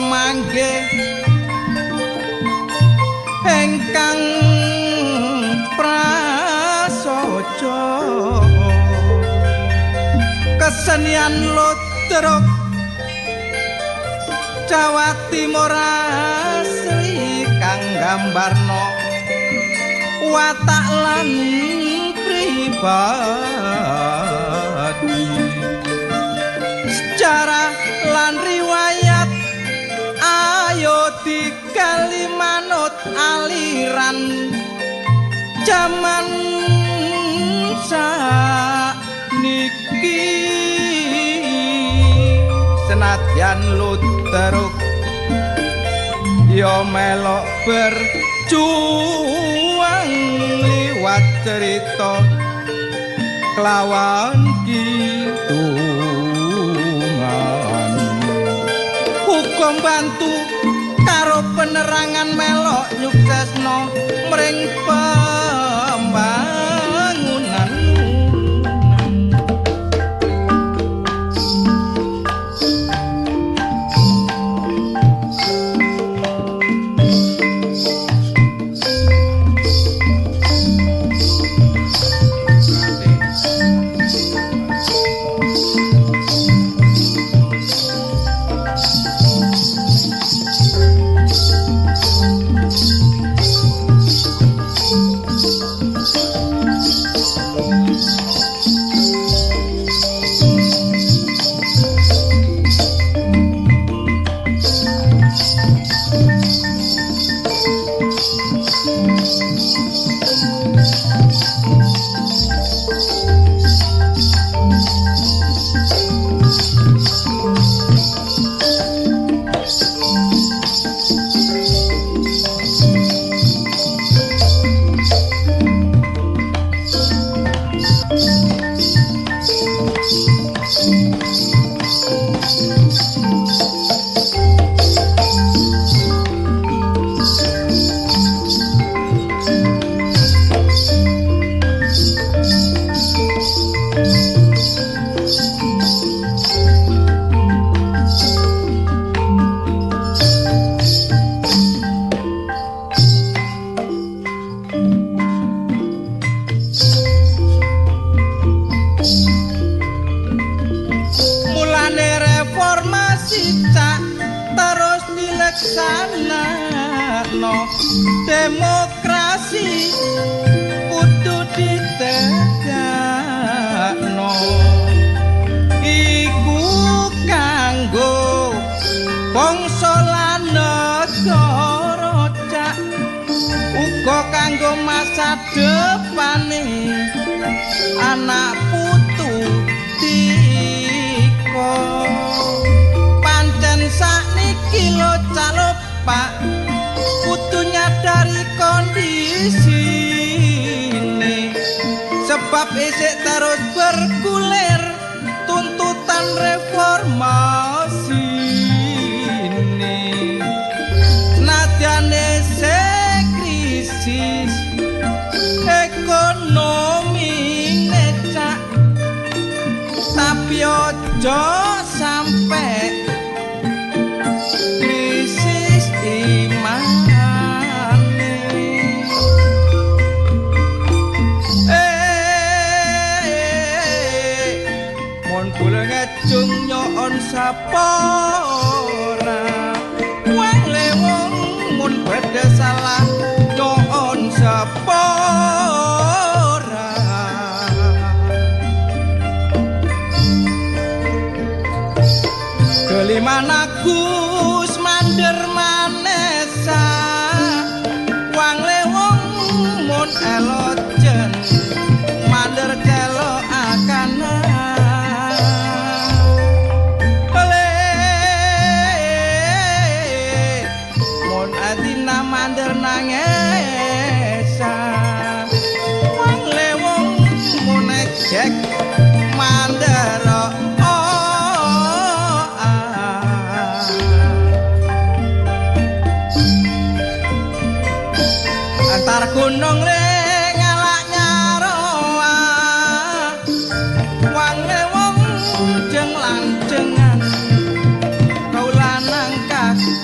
pamanggih ingkang prasaja kesenian Ludruk Jawa Timur asli kang gambarno watak lan pribadi sejarah lan riwayat ayo digali manut aliran jaman sakniki senadyan Ludruk yo melok berjuang liwat cerita kelawan kitungan hukum bantu karo penerangan melok nyuksesno mring pembangunan demokrasi kudu ditegakno iku kanggo bangsa lan negara cak uga kanggo masa depane anak putu tika pancen sakniki lo calop Pak kudu nyadari kondisi ini sebab isik terus bergulir tuntutan reformasi ini nadyane krisis ekonomi necak tapi ojo sampai Cung nyoon sapora wong lewong mun beda salah nyoon sapora keliman Agus mandir manesa wong lewong mun elojen mandir kelo akana mandir nangesa wong lewong munek jek mandir antar gunung le ngalak nyaroa wong lewong jeng lancengan kau lanang kaki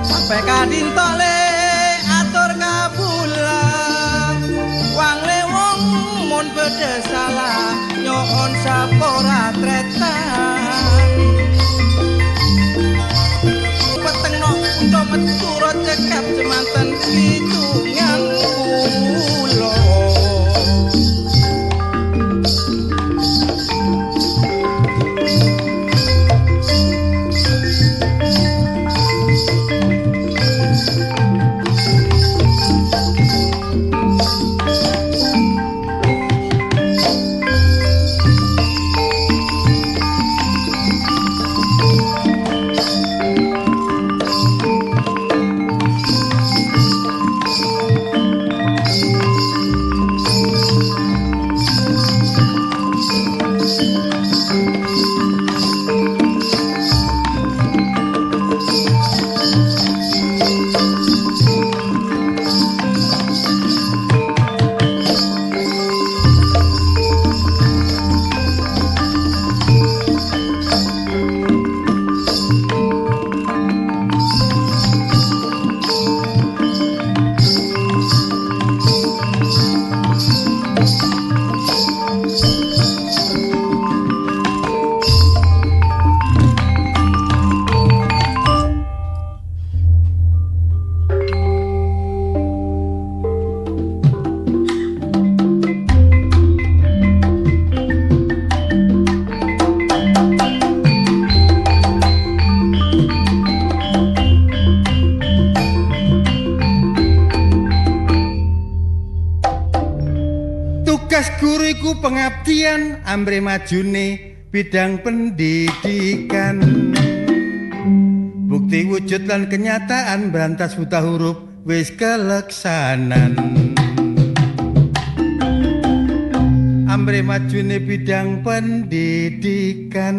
sampai kadintok le atur kabulan wang lewong mun beda salah nyoon sapora tretan petengno untuk metu cekap semanten kidungan kula pengabdian ambre majune bidang pendidikan bukti wujud lan kenyataan berantas buta huruf wis keleksanan ambre majune bidang pendidikan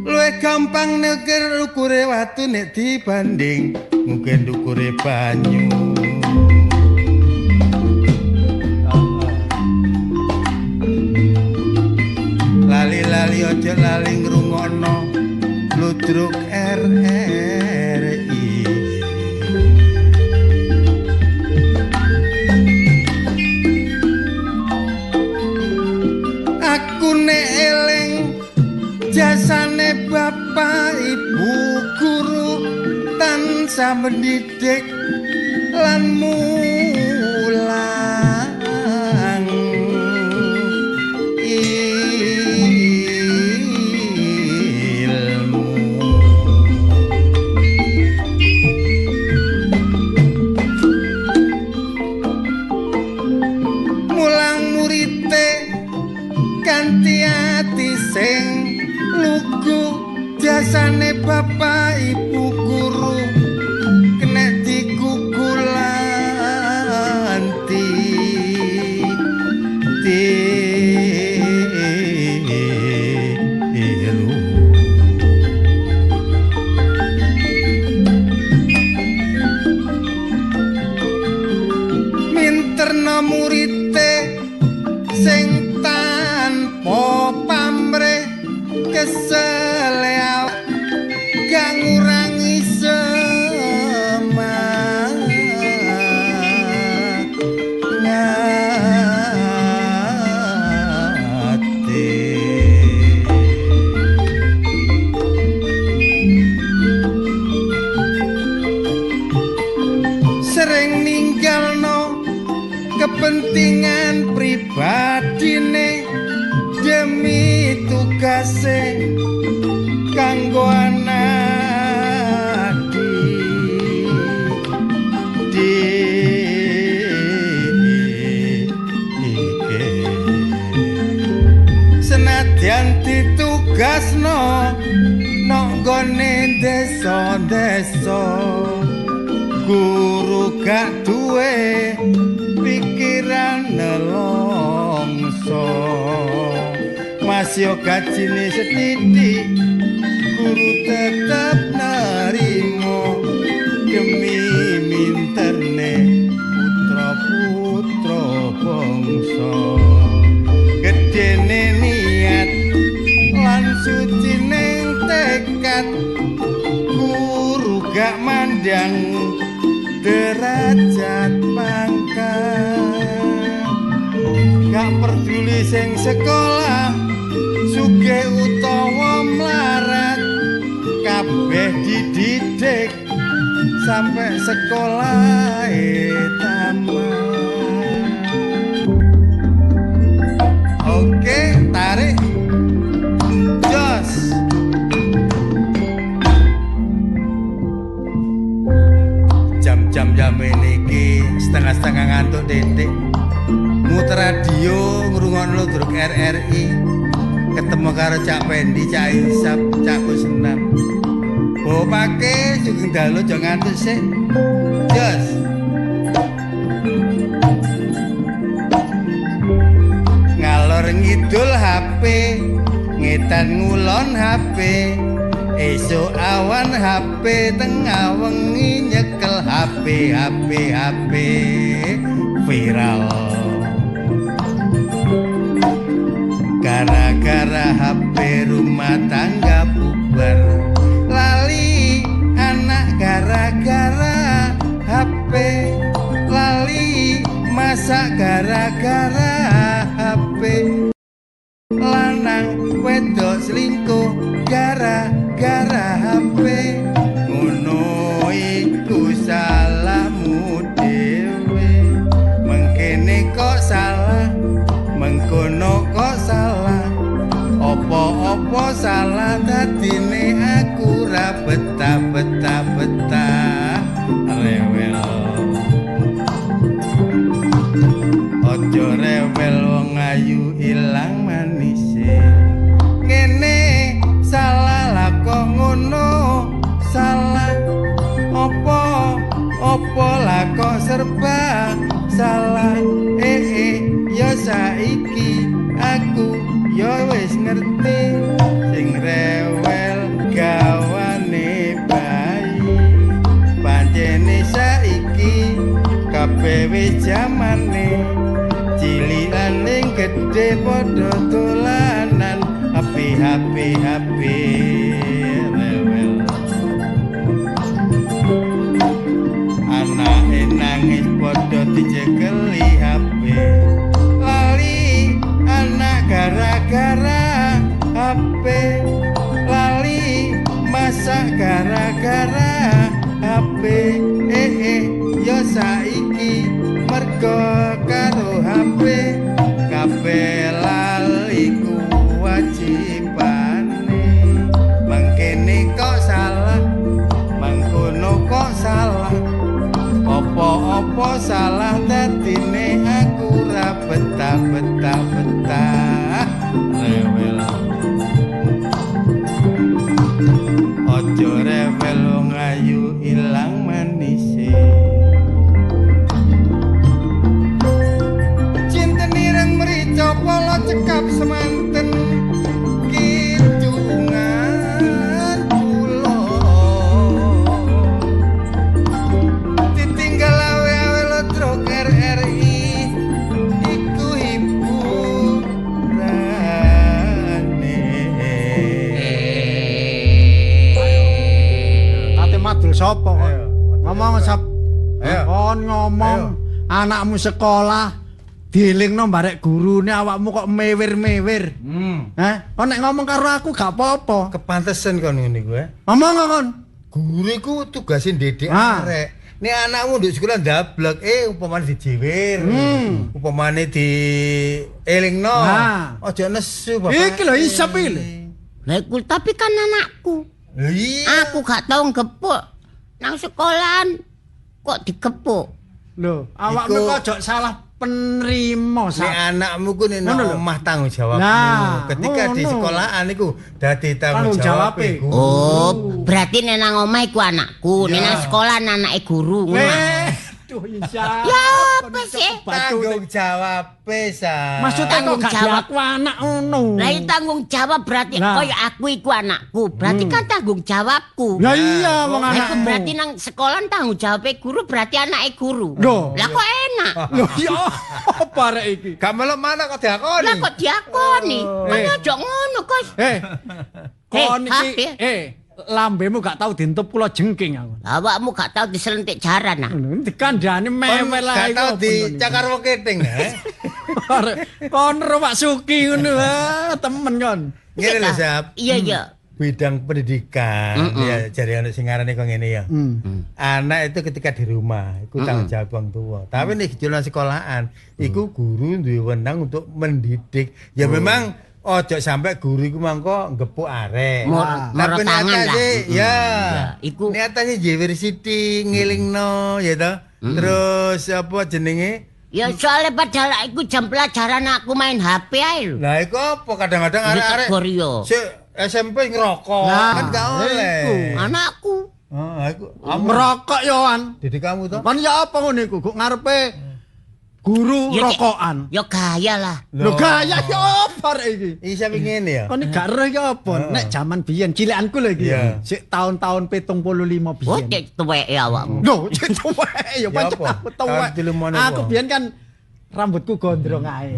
luwih gampang neker ukure watu nek dibanding mungkin ukure banyu lali aja lali ngrungokno ludruk RRI aku nek eling jasane bapak ibu guru tansah mendidik lan mulang sing lugu jasane bapak ibu guru kena dikukulanti tilu minterna murite sing tanpa kesel kang ngurangi semangati sering ninggalno kepentingan pribadine demi tugase kanggo anak senadyan ditugasno nang gone desa-desa guru gak duwe pikiran nelongso masih gajine setitik guru tetap narimo demi minterne putra-putra bangsa gedene mandang derajat pangkat gak peduli sing sekolah sugih utawa mlarat kabeh dididik sampai sekolah tamat. Oke, tarik jos. Jam-jam ini setengah-setengah ngantuk titik muter radio ngrungokno Ludruk RRI ketemu karo Cak Pendi, Cak Insap, Cak Kusnam pake sugeng dalu aja ngantuk sik jos ngalor ngidul HP ngetan ngulon HP esuk awan HP tengah wengi nyekel HP viral gara-gara HP rumah tangga bubar lali anak gara-gara HP lali masak gara-gara HP lanang wedok selingkuh gara-gara HP ngono iku salahmu dhewe mengkene kok salah mengkono kok salah opo-opo salah dadine aku ra betah rewel ojo rewel wong ayu ilang manise ngene salah lah kok ngono salah opo lah kok serba salah ya saiki aku ya wis ngerti sing rewel gawane bayi pancene saiki kabeh wis jamane cilikan ning gedhe padha dolanan HP rewel anake nangis padha dicekeli HP lali anak gara-gara HP lali masak gara-gara HP ya saiki mergo karo HP kabeh lali kewajibane mangkene kok salah mangkono kok salah opo-opo salah dadine aku ra betah rewel ojo rewel wong ayu ilang manise cinten ireng mrica polo cekap semanten kidungan kula ditinggal awe-awe Ludruk RRI iku hiburane ate madul sapa kok ngomong sap kon ngomong anakmu sekolah dielingno barek gurune awakmu kok mewir-mewir. Kon nek ngomong karo aku gak apa-apa. kepantesan kon ngene iku Ngomong kon. guru iku tugasin ndhedhek arek nek anakmu nduk sekolah ndablek upamane dijiwir upamane di elingno aja nesu bapak Iki lho isep iki lho. Lah iku tapi kan anakku. iya Aku gak tau gepuk nang sekolahan kok digepuk. Lho, awakmu Iku- kok aja salah penerima nek sak. anakmu ku nek Ngono lho. omah tanggung jawabmu Nah, ketika di ngono. sekolahan iku dadi tanggung Tanggung jawab jawabe. Oh, berarti nek nang omah iku anakku, nek Ya. nang sekolah anake guru. ngono. Duh insya. Ya apa sih? tanggung jawab sa Maksudnya kok Tanggung gak jawab. diaku anak ngono. Lah itu tanggung jawab berarti Nah. koyo aku iku anakku. Berarti kan tanggung jawabku. Ya iya wong Lah iku anakmu. berarti nang sekolah tanggung jawab guru berarti anake guru. Loh. Lah kok enak. Lho ya apa rek iki? gak melok mana kok diakoni Lah kok diakoni? Kan Eh. aja ngono, Gus. Kon iki Hah, lambemu gak tau dientup kula jengking aku. Awakmu gak tau diselentik jaran ah. Dikandhani mewel Gak ae. tau dicakar wong keting, Kon Pak Suki ngono temen kon. Ngene lho, Sap. Iya. Bidang pendidikan ya jare ana sing ngarane kok ngene ya. Anak itu ketika di rumah iku tanggung jawab wong tua. Tapi nek di sekolahan iku guru duwe wewenang untuk mendidik. Ya memang ojo sampai guru iku mangko ngepuk arek. Moro tangan lah. Ya. Iku Niatane university ngilingno ya toh. Terus apa jenenge? ya soalnya padahal iku jam pelajaran aku main HP ae lho. Lah iku apa kadang-kadang arek-arek Tegur yo. sik SMP ngerokok Nah, kan gak oleh. iku. Anakku. Oh, aku Merokok yo an. didik kamu toh. Kon ya apa ngono iku? Kok ngarepe guru Ya, Cik. rokokan. Ya gaya lah. Lho gaya yo apa rek iki? Isa ngene ya. Kon iki gak roh ya apa? Nek jaman biyen cilikanku lho iki. Iya. Sik tahun-tahun 75 Oh, biyen. cek tuwek ya awakmu. Lho, cek tuwek ya pancen apa? aku tuwek. Tahun 75 Aku apa? biyen kan rambutku gondrong ae.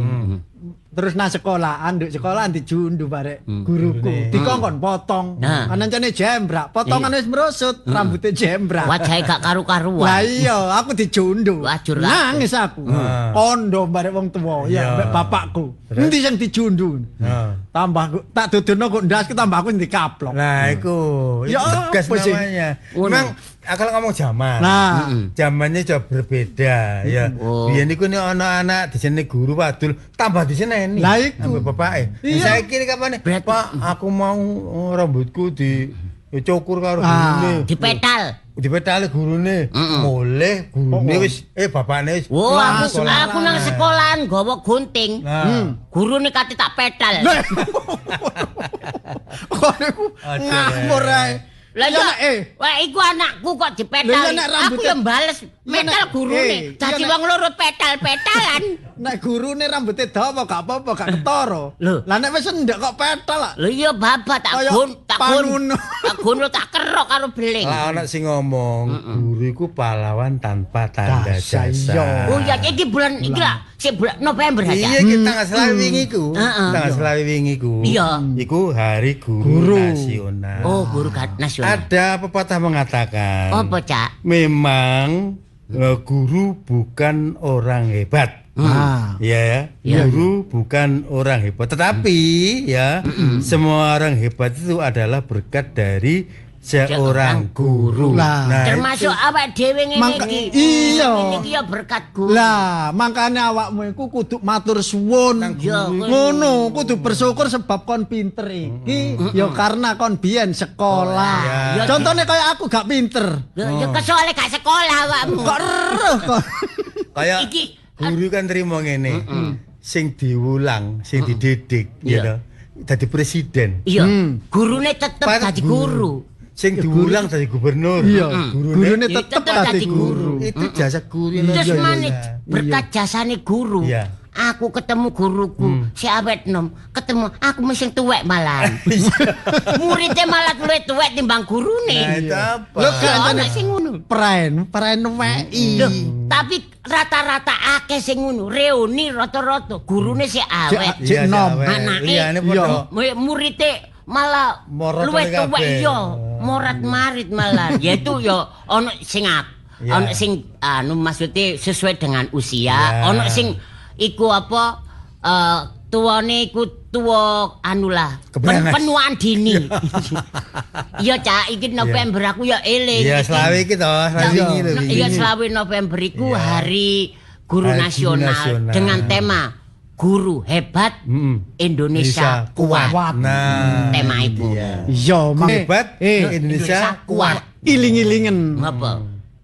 Terus nang sekolahan, nduk sekolahan dijundu barek guruku. Dikongkon potong. Nah. Anancane jembrak, potongan wis merosot, rambutnya jembrak. Wajahe gak Lah karu-karuan. iya, aku dijundu. Wajur kabeh. Nangis aku. Kondo barek wong tuwa, Iya. ya mbek bapakku. Endi sing dijundu? Nah. Tambah tak dudono kok ndas tambah aku dikaplok. Nah, iku Ya tegas apa sih? namanya. Memang kalau ngomong zaman, Nah, zamannya jauh berbeda ya. Oh. Biyen niku nek ana anak di sini guru wadul tambah di sini. Lah iku. Ambek bapake. Iya. Saiki kapan Berarti- Pak, aku mau rambutku di cukur karo Ah. gurune. Dipetal. Dipetale gurune. Mulih gurune wis bapakne wis. Oh, Wah, aku nang sekolahan gawa gunting. Nah. Gurune kate tak petal. kok niku ngamur ae. Lah Ya, ya, nek, wah iku anakku kok Lah, dipetal. ya, nek Aku rambutnya- yang bales metal nek- gurune. Dadi ya, nek- wong loro petal-petalan. Nek gurune rambutnya dawa gak apa-apa, gak ketara. Lho. Lah nek wis endek kok petal lah. Lho iya babat tak Kaya gun, panuno. tak gun tak kerok karo beling. Lah ana sing ngomong, guru iku pahlawan tanpa tanda Jasa, jasa. iya. Oh ya iki bulan iki lah, sik bulan November aja. Iya, kita tanggal selawi wingi ku. Heeh. Tanggal selawi wingi ku. Iya. Iku hari guru, Guru. nasional. Oh, guru nasional. Ada pepatah mengatakan, Apa, Cak? memang guru bukan orang hebat. Ah. Ya, guru bukan orang hebat, tetapi ya semua orang hebat itu adalah berkat dari seorang guru. Lah. Termasuk awak dhewe ngene Mangka- iki. iya. Ngene iki ya berkat guru. Lah, makane awakmu iku kudu matur suwun. Ya, Ngono, kudu bersyukur sebab kon pinter iki ya karena kon biyen sekolah. Ya. Contohnya kayak aku gak pinter. Ya kesoalnya gak sekolah awakmu. Kok eruh kok. Kayak Iki guru kan terima ngene. Sing diulang, sing dididik, Iya. gitu. Dadi presiden. iya, gurune tetep Pak dadi guru. Sing diulang dadi gubernur. Iya, gurune Ya, tetep tetep dadi dadi guru. Itu jasa guru. Terus Iya, maneh iya. berkat jasane guru. Iya. Aku ketemu guruku, si awet nom, ketemu aku mesti tuwek malah. Muridnya malah luwih tuwek timbang Nah, gurune. itu apa? Lho, Ya kan ana sing ngono. Pren WI. Loh, tapi rata-rata akeh sing ngono, reuni rata-rata gurune si awet. Cik nom. Jawa. Anake. Iya, ini podo. Muridnya malah Morot luwih kabeh. tuwek iya, morat marit malah. Yaitu ya ana sing Iya. ana sing anu maksudnya sesuai dengan usia, Iya. ana sing iku apa tuane iku tuwa anu lah Keberangas. penuaan dini. Iya Cak, iki November aku ya eling. Iya, Iki- selawi iki to, selawi Iya, wingi lho. Iya, selawi November iku Iya. hari Guru Hari Guru Nasional Nasional. dengan tema Guru Hebat Indonesia Kuat. Nah, Tema iku. iya. Iya, mang. Hebat Indonesia kuat. Iling-ilingen. Apa?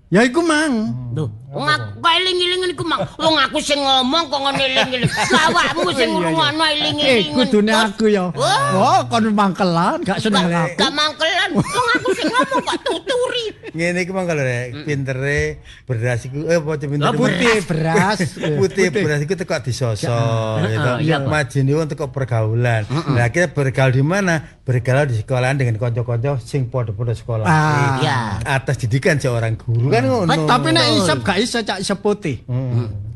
Ya iku mang. Duh, wong aku kok eling-elingen iku mang. Wong aku sing ngomong kok ngono eling-eling. Awakmu sing ngrungokno eling-elingen. Kudune aku ya. Oh, kon mangkelan gak seneng aku. Gak mangkelan. Wong aku sing ngomong kok tuturi. Ngene iki mangkel rek, pintere beras iku apa pintere Putih beras. putih beras iku teko disosok gitu. iya, Pak. Majine wong teko pergaulan. Nah, kita bergaul di mana? Bergaul di sekolahan dengan kanca-kanca sing padha-padha sekolah. Ah. Ya. Atas didikan seorang guru kan ngono. Tapi nek isap gak iso cak isap putih.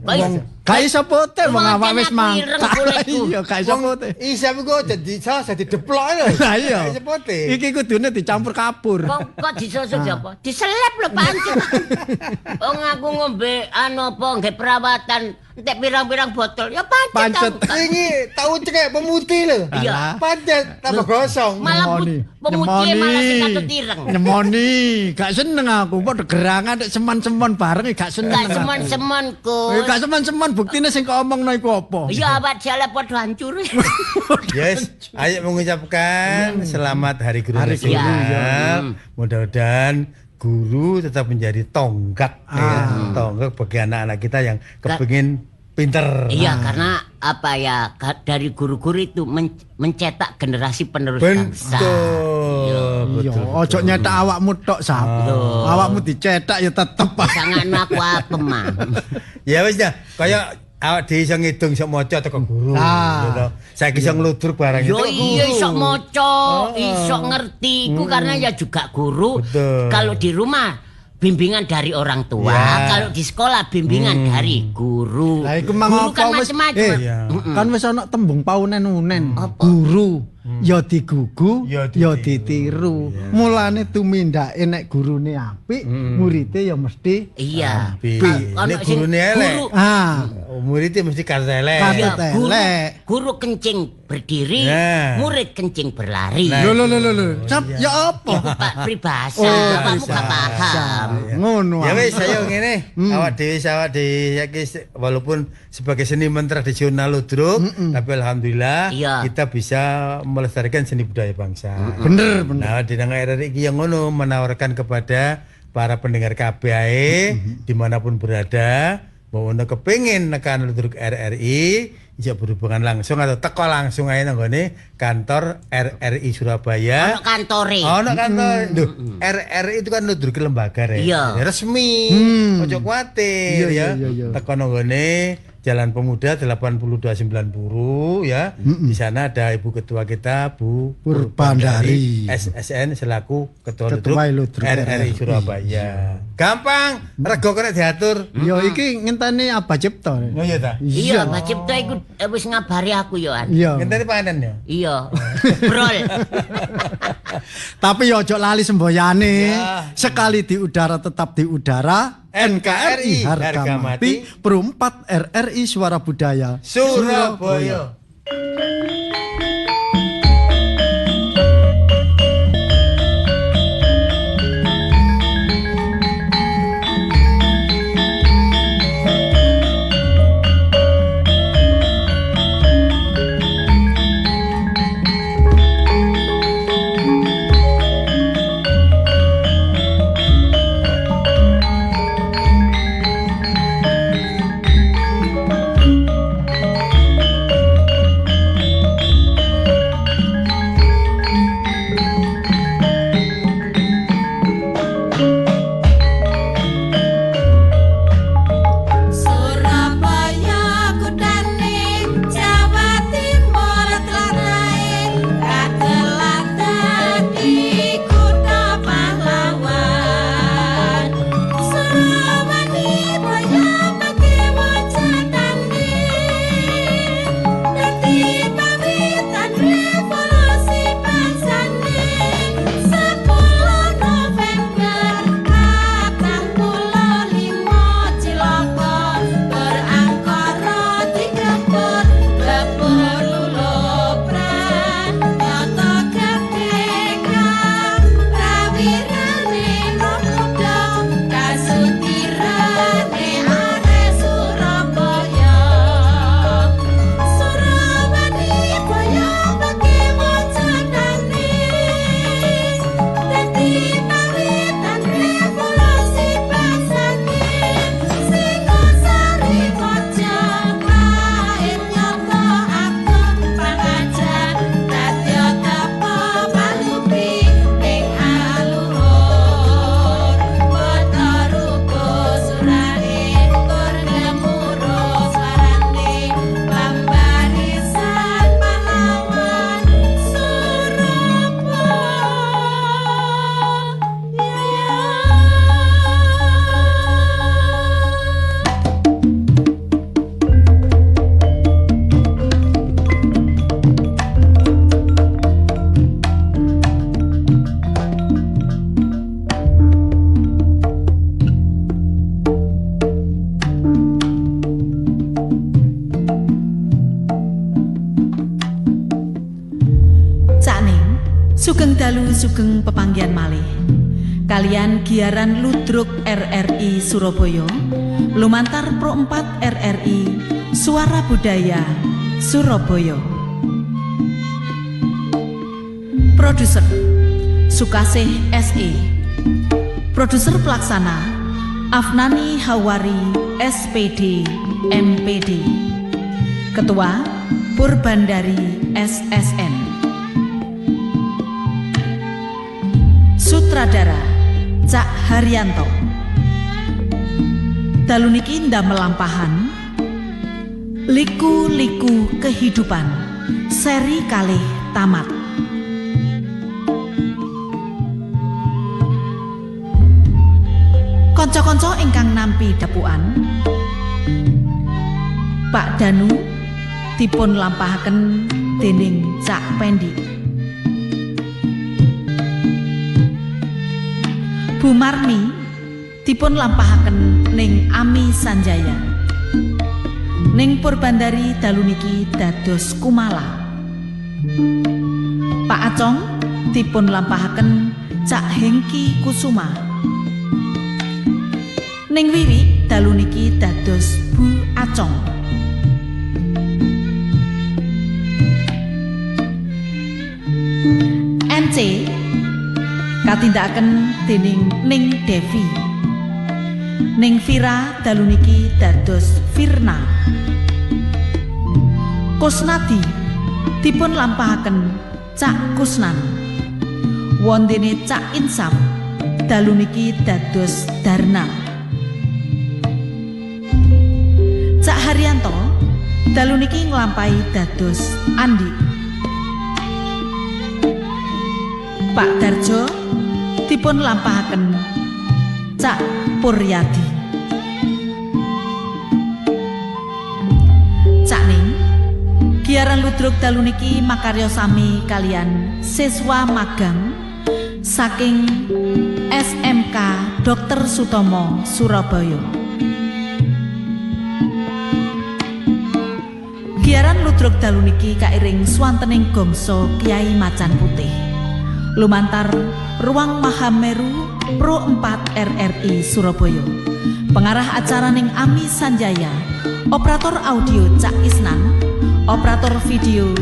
Wong gak iso pote wong awak wis mangkat. Iya, gak iso pote. Isap iku dadi saus dadi deplok lho. Lah iya. Gak iso pote. Iki kudune dicampur kapur. Kok disusuk apa? Diselep lho pancet. Wong aku ngombe apa nggih perawatan entek pirang-pirang botol ya pancet. Ini tahu cekek pemutih lho. Iya. Pancet tambah gosong. Malah pemutih malah sing katut ireng. Nyemoni, gak seneng aku. Kok degerangan nek seman-seman bareng gak seneng. Gak semen-semen Gus. Gak seman-seman buktine sing kok omongno iku apa? Ya awak jale padha hancur. Yes, ayo mengucapkan selamat Hari Guru Hari Guru, Nasional. Mudah-mudahan guru tetap menjadi tonggak ya, tonggak bagi anak-anak kita yang kepingin pinter. Iya, karena apa ya? Dari guru-guru itu mencetak generasi penerus bangsa. Iya, ojo nyetak awakmu tok sap. Awakmu dicetak ya tetep. Sangan aku apa mah. Ya wis ya, kaya awak dhewe iso ngidung iso maca teko guru. Gitu. Saiki iso ngludur barang itu. Yo iya iso maca, iso ngerti. Iku karena ya juga guru. Betul. Kalau di rumah bimbingan dari orang tua, kalau di sekolah bimbingan dari guru. Lah iku mang Guru kan apa wis macam-macam. kan wis ana tembung paunen-unen. Guru ya digugu, ya ditiru. Mulane tumindake nek gurune apik, muridé ya mesti Iya. Nek gurune elek. Muridé mesti kartelek. Guru kencing berdiri, murid kencing berlari. Lho. Cap ya apa? Pak pribahasa, kamu gak paham. Ngono. Ya wis ayo ngene, awak dhewe walaupun sebagai seniman tradisional ludruk, tapi alhamdulillah kita bisa melestarikan seni budaya bangsa. Bener. Nah, di nang RRI iki yang ngono menawarkan kepada para pendengar KBAE dimanapun berada, bahwa kepengin nekan ludruk RRI bisa berhubungan langsung atau teko langsung aja nanggone kantor RRI Surabaya. Ono kantore. Ono kantor. Duh, RRI itu kan ludruk lembaga resmi. Ojo kuwatir ya. Teko nanggone Jalan Pemuda 8290 ya. Di sana ada Ibu Ketua kita Bu Purbandari SSN selaku Ketua Ludruk RRI Surabaya. Gampang, rego kena diatur. Ya iki ngenteni Abah Cipta. Oh iya ta? Iya, Abah Cipta iku wis ngabari aku yo an. Ngenteni panganan ya? Iya. Brol. Tapi ya ojo lali semboyane. Sekali di udara tetap di udara. NKRI harga mati perumpat RRI Suara Budaya Surabaya. Sugeng dalu sugeng pepanggihan malih. Kalian giaran Ludruk RRI Surabaya, lumantar Pro 4 RRI Suara Budaya Surabaya. Produser Sukasih SE. Produser pelaksana Afnani Hawari SPD MPD. Ketua Purbandari SSN. Sutradara Cak Haryanto. Dalu niki ndamel lampahan Liku-liku kehidupan seri kalih tamat. Kanca-kanca ingkang nampi dapuan, Pak Danu dipun lampahaken dening Cak Pendi. Bu Marmi dipun lampahaken ning Ami Sanjaya. Ning Purbandari dalu niki dados Kumala. Pak Acong dipun lampahaken Cak Hengki Kusuma. Ning Wiwi dalu niki dados Bu Acong. NC katindakaken dening Ning Devi. Ning Vira dalu niki dados Firna. Kusnadi dipun lampahaken Cak Kusnan. Wondene Cak Insam dalu niki dados Darna. Cak Haryanto dalu niki nglampahi dados Andi. Pak Darjo dipun lampahaken Cak Puryadi. Cak Ning giaran Ludruk dalu niki makarya sami kalian siswa magang saking SMK Dr. Sutomo Surabaya. Giaran Ludruk dalu niki kairing swantening gongso Kyai Macan Putih. Lumantar Ruang Mahameru Pro 4 RRI Surabaya. Pengarah acara ning Ami Sanjaya. Operator audio Cak Isnan. Operator video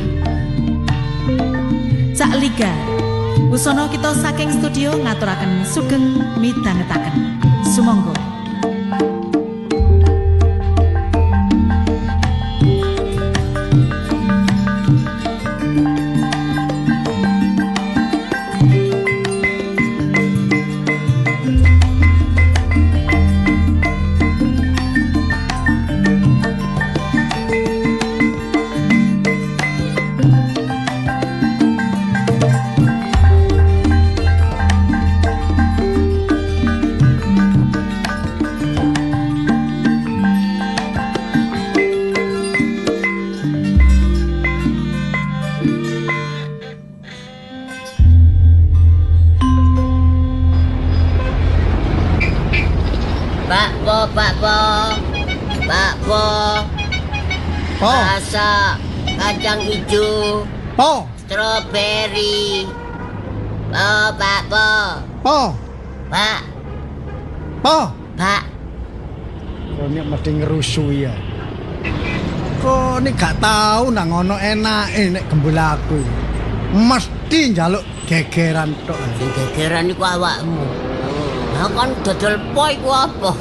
Cak Liga. Wusono kita saking studio ngaturaken sugeng midhangetaken. Sumangga. Rasa kacang hijau, stroberi, Pak. Kok nek mesti ngerusui ya. Kok nek gak tau nang ono enake nek gembul aku. Mesti njaluk gegeran tok. Gegeran iku awakmu. Lah kon dodol po iku apa?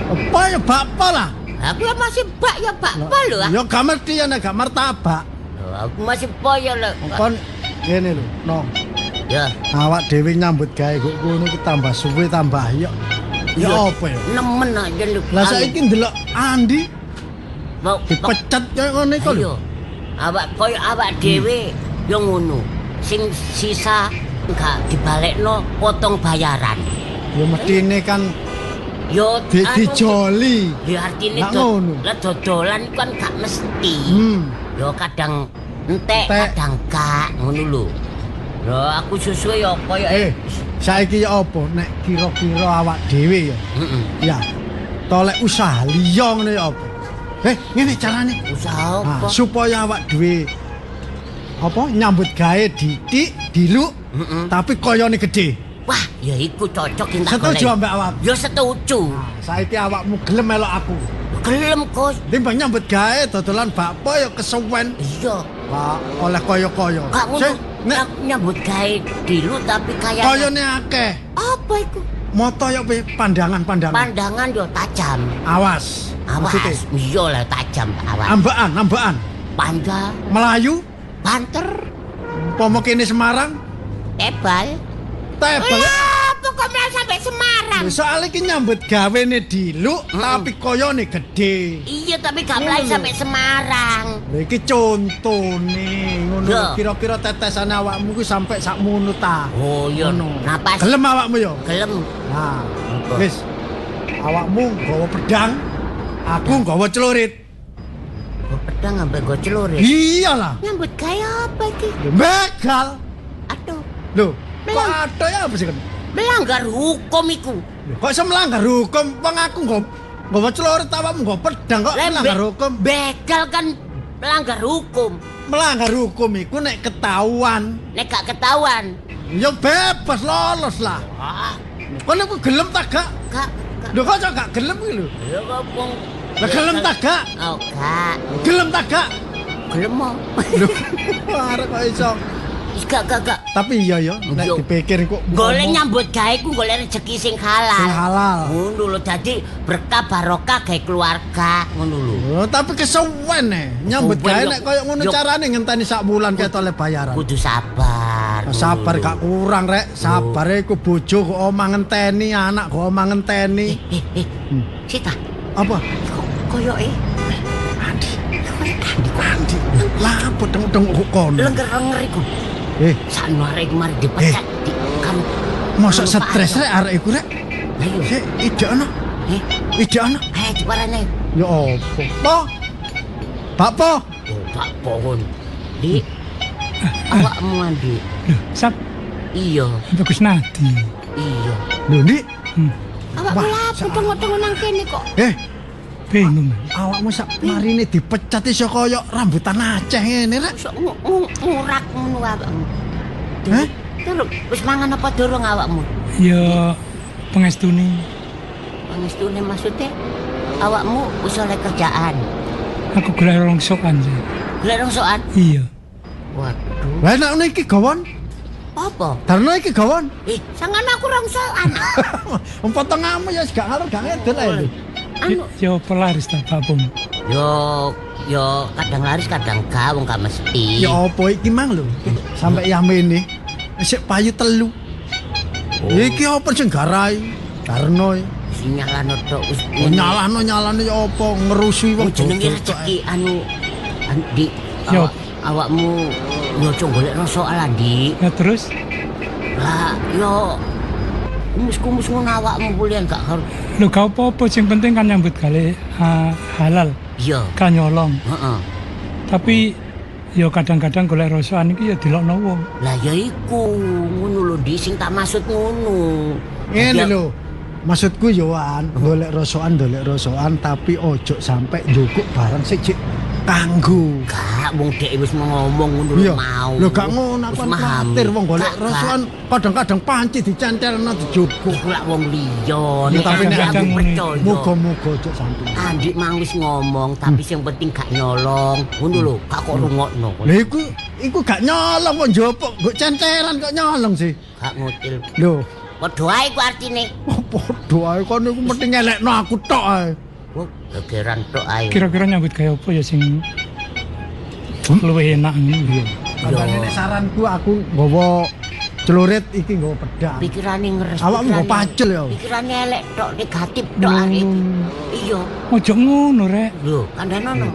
Apa ya bakpo lah. Aku ya masih bak ya bakpo lho. Ya gak mesti ya nek gak martabak. Aku masih po ya lho. Kon ngene lho, no. Ya, Awak dhewe nyambut gawe kok ngono ki tambah suwe tambah ayok. Ya apa ya? Nemen aja lho. Lah saiki ndelok Andi mau dipecat kaya ngono iku lho. Awak koyo awak dhewe yo ngono. Sing sisa enggak dibalekno potong bayaran. Ya mestine kan yo dijoli. Ya artine lah dodolan kan gak mesti. Yo kadang entek, kadang gak ngono lho. Lho aku susuwe yo koyo saiki ya apa nek kira-kira awak dhewe ya. Ya. Tolek usaha liya ngene ya apa? Ngene carane. Usaha apa? Supaya awak dhewe apa nyambut gawe didik, diluk Tapi koyone gede. Wah, ya iku cocok yang tak Setuju golek. ambek awak. Ya setuju. Saiki awakmu gelem melok aku. Gelem, Gus. Timbang nyambut gawe dodolan bakpo ya kesuwen. Iya. Wah, oleh koyo-koyo. Gak ngono. Sik, nek Nyambut gawe dulu tapi kayak koyone akeh. apa iku? Moto ya pandangan-pandangan. Pandangan yo tajam. Awas. Maksudnya, Awas, iya lah tajam awas. ambaan. Panda, Melayu, banter, pomo kene Semarang, tebal. tebel. Apa kok malah sampai Semarang? Soalnya ki nyambut gawene diluk tapi koyone gede. Iya, tapi gak mulai sampai Semarang. Lha iki contone ngono. Ya. Kira-kira tetesan awakmu ku sampai sakmono ta. Oh iya, Ngono. napas. Gelem awakmu ya? Gelem. Nah, Apa? wis. Awakmu nggawa pedang, aku nggawa celurit. Gue pedang sampai gue celurit. Iyalah. Nyambut gaya apa iki? Begal. Aduh, Loh, kok Melang. ada ya apa sih kan? melanggar hukum iku. Kok iso melanggar hukum? Wong aku nggawa celurit awakmu nggawa pedang kok melanggar hukum. Begal kan melanggar hukum. Melanggar hukum iku nek ketahuan, Nek gak ketahuan. ya bebas lolos lah. Ah, Kon aku gelem tak gak? gak. Lho kok gak gelem iki lho? Ya ngomong. Lah gelem tak gak? Oh, gak. Gelem tak gak? Gelem mau. Lho, arek kok iso. Gak. Tapi iya ya, nek Yo. dipikir kok Golek nyambut gawe ku golek rezeki sing halal. Sing halal. Ngono lho, dadi berkah barokah gawe keluarga, ngono lho. Oh, tapi kesuwen nyambut Kesuwen, gawe yo. nek koyo ngono Yo. carane ngenteni sak bulan ket oleh bayaran. Kudu sabar. ngono Sabar lho. gak kurang rek, sabare iku bojo kok omah ngenteni, anak kok omah ngenteni. Sita, Apa? kok koyoke Andi. Andi. Lah apa deng-deng kok kono? lenger-lenger iku. Sakno arek mari dipecat di kan. Mosok Lupa stres ayo. rek arek iku rek. Ayo. Sik ide ana. Ide ana. Ayo diparane. Ya apa? Po. Bakpo. Oh, Pak Pohon. Di awakmu Andi. Sap, Iya, bagus nadi. iya. Lho Ndik, Awakmu Wah, lapo tengok-tengok nang kene kok. Bingung. awakmu sak marine dipecat iso kaya rambutan Aceh ngene rek. Sok ngurak ngono awakmu. Hah? Terus wis mangan apa durung awakmu? Ya pengestuni. Pangestune maksudnya awakmu wis oleh kerjaan. Aku golek rongsokan sih. Golek rongsokan. Iya. Waduh, Lah nek ngene iki gawon, apa? darno iki gawon. Sangan aku rongsokan. Wong potonganmu ya gak ngarep gak ngedel ae. Anu, Ya pelaris tak bapum. yo kadang laris kadang gak, wong gak mesti. Ya apa iki mang lho. Sampai yamene sik payu telu. Iki apa sing garai? Darno. Sinyalano tok wis Nyalano ya apa ngerusuhi wong jenenge bodoh tok, rezeki anu Andi. Yo. Awakmu yo cok golek rongsokan Andi. Ya terus Lah, yo kumus-kumus ngono awakmu kuliah gak harus. lu gak apa-apa sing penting kan nyambut gawe halal, Iya, kan nyolong. heeh. Tapi ya kadang-kadang golek rongsokan iki ya dilokno wong. Lah ya iku ngono lho Di sing tak maksud ngono. Ngene Ya, lho. Maksudku yoan, golek rosokan tapi ojo sampai njukuk barang sik jek kanggo. Gak wong dhek wis ngomong ngono lho Iya. mau. Lho gak ngono aku Wis kan paham. khawatir wong golek Gak, rosokan kadang-kadang panci dicentelno dijukuk. Iku lak wong liya. Ya, tapi nek aku aku percaya. Muga-muga ojo sampai. Andik mang wis ngomong tapi sing penting gak nyolong. Ngono lho, gak kok rungokno. Lha iku gak nyolong kok njopok, kok centelan kok nyolong sih. Gak ngutil. Lho, Padha ae ku artine. padha ae kon iku mesti ngelekno aku tok ae. Oh, gegeran tok ae. Kira-kira nyambut gawe apa ya sing luwih enak ngono. Kadang nek saranku aku nggawa celurit iki nggawa pedang. Pikirane ngeres. Awakmu nggawa pacul ya. Pikirane elek tok, negatif tok arek. Iya. Ojo ngono rek. Lho, kandhanono.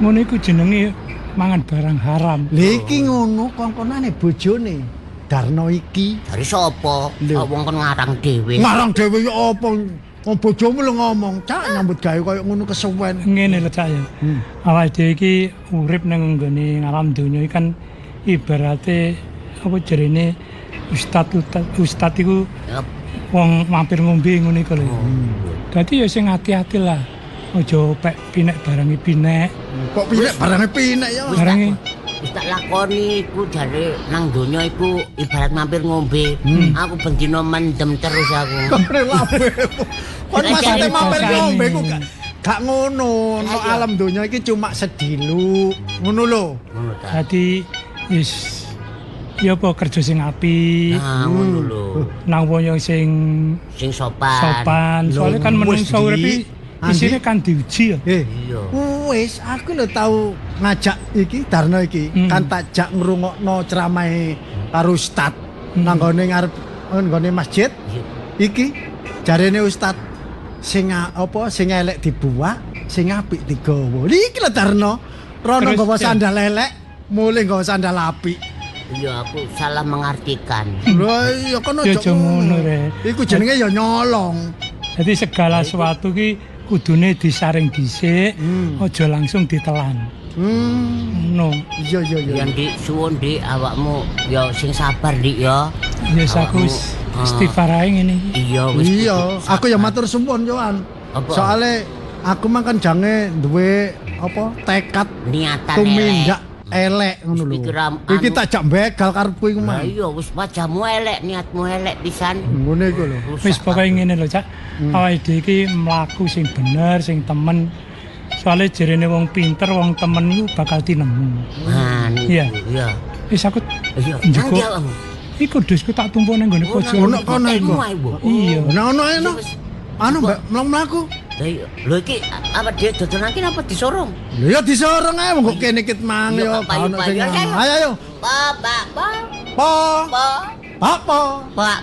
Ngono iku jenenge mangan barang haram. Lha iki ngono kongkonane bojone Darno iki. Dari sapa? Lho. Wong kon ngarang dhewe. Ngarang dhewe ya apa? Wong bojomu lho ngomong, "Cak nyambut gawe koyo ngono kesuwen." Ngene lho Cak ya. Awake dhewe iki urip nang nggone ngalam donya iki kan ibarate apa jarene ustad iku Ya, wong mampir ngombe ngono iku lho. Dadi ya sing hati-hati lah. Aja pek pinek barangi pinek. Kok pinek barange pinek ya. Wis Barangi wis tak lakoni iku jare nang donya iku ibarat mampir ngombe. Aku bendina mendem terus aku. Kon maksudnya mampir Jare ngombe ku gak ngono. No alam donya iki cuma sedilu. Ngono lho. Ngono ta. Dadi wis ya apa kerja sing apik. Nah, ngono lho. Nang wong sing Sing sopan. sopan. Soalnya kan Wis, menungso urip Di. isine kan diuji ya. Iya. Wis, aku lho tau ngajak iki Darno iki kan takjak ngrungokno ceramahe karo ustad nang gone ngarep nggone masjid. Iki jarene ustad sing sing elek dibuak, sing apik digawa. Iki lho Darno. Rono Terus, nggawa Cek. sandal elek, mulih nggawa sandal apik. Iya, aku salah mengartikan. Lho iya kono Ya aja aja ngono, Rek. Iku jenenge ya nyolong. Jadi segala sesuatu ki kudune disaring dhisik, aja langsung ditelan. No. Iya iya iya. Ya Dik, suwun Dik awakmu ya sing sabar Dik ya. Yes aku wis istighfar ae ngene iki. Iya wis. Iya, kudu aku ya sabar. matur suwun Yohan. Apa? Soale aku mah kan jange duwe tekad Niatan tumindak elek ngono lho. Iki ram- Iki anu- tak jak begal karepku iku Lah mah. iya wis wajahmu elek, niatmu elek pisan. Ngene iku lho. Wis pokoke ngene lho, Cak. Awake dhewe iki mlaku sing bener, sing temen. Soale jarene wong pinter, wong temen iku bakal tinemu. Nah, niku. Iya. Iya. Wis aku Iya. Njugo. Nang awakmu. iku dusku tak tumpuk nang nggone pojok. Ono kono iku. Iya. Ono eno. Anu mbak mlaku. Lho iki apa dia dodolan iki apa disorong? Lho ya disorong ae wong kok kene kit mang Yo, yo. payu, Ono sing payu, anu. ayo. Ayo ayo. Pak. Po. Pak. Apa? Pak.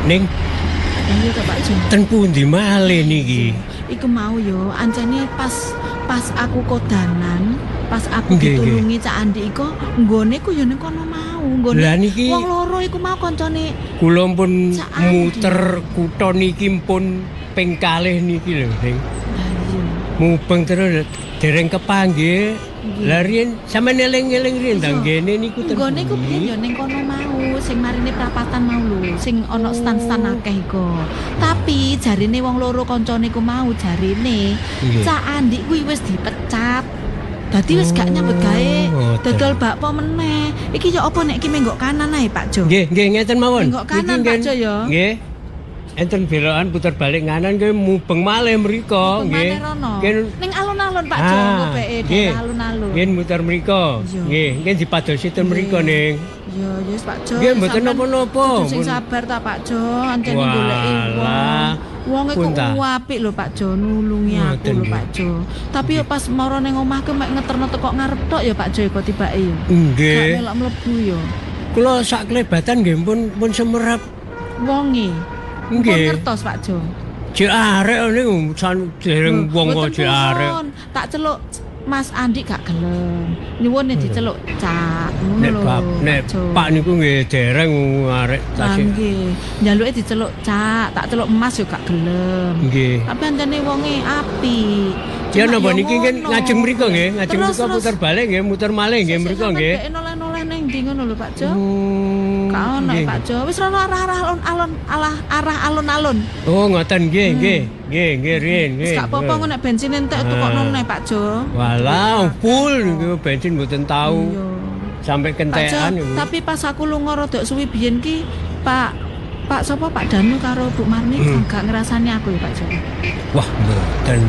Ning Iya to Pak Jo. ten pundi malih niki? Iku mau yo ancane pas aku kodanan, pas aku Nggih, ditulungi Cak Andi iku nggone ku yo ning kono mau, nggone. Lah niki- wong loro iku mau kancane. Kula pun Cak Andi. muter kutha niki pun ping kalih niki lho, Ning. Lah iya. Mubeng terus dereng kepanggih. Lah riyen sampeyan eling-eling riyen Iya. ndang kene niku ten Nggone ku pundi? biyen yo ning kono mau, sing marine prapatan mau lho, sing ana stan-stan akeh iku. Tapi jarine wong loro kancane ku mau jarine Nggih. Cak Andi kuwi wis dipecat. Dadi wis gak nyambut gawe ngoten. dodol bakpo meneh. Iki yo apa nek ki menggok kanan ae Pak Jo? Nggih, nggih ngeten mawon. Nggok kanan, Niki Pak ngen- Jo, ya. Nggih. Enten belokan puter balik nganan nggih mubeng malih mriko, nggih. Nggih. Ning alun-alun Pak Jo, ngopeke nggih. daerah alun-alun. Nggih muter mriko. Iya. Nggih, nggih dipadosi ten mriko ning. Ya wis Pak Jo. Nggih, mboten sampean napa-napa. kudu Sing Pun- sabar ta Pak Jo, ancene goleki wong. Walah. Wong iku Pun ta. apik lho Pak Jo, nulungi aku Ngoten, lho nggih. Pak Jo. Tapi yo pas mara ning omahku mek ngeterno teko ngarep tok ya Pak Jo kok tibake yo. Gak Nggih. melok mlebu yo. Kula sak klebatan nggih pun semerap. Wonge. Pun Nggih. ngertos Pak Jo. Jek arek niku san dereng wong kok Mboten jek arek. pun. Tak celuk Mas Andi gak gelem. Nyuwun diceluk Cak ngono Nek lho. nek Pak Jo. Pak niku nggih dereng arek Lah tasih. nggih, njaluke diceluk Cak, tak celuk Emas yo gak gelem. Nggih. Tapi antene wonge apik. Ya Cuma napa yo niki kan ngono. ngajeng mriko nggih, ngajeng Terus, mriko terus. puter balik nggih, muter malih nggih Sesuk mriko sampean nggih. dhek noleh-noleh ning ndi ngono lho Pak Jo. Hmm, Gak ono nggih. Pak Jo. Wis rono arah-arah arah alun-alun. Oh ngoten nggih, nggih. Nggih, nggih riyen Wis nggih. gak apa-apa engko nek bensin entek tukokno neh Pak Jo. Walah, full niku bensin mboten tau. Iya. Sampai Pak Jo, kentekan niku. tapi pas aku lunga rada suwi biyen ki Pak sapa Pak Danu karo Bu Marni gak ngrasani aku ya Pak Jo. Wah, mboten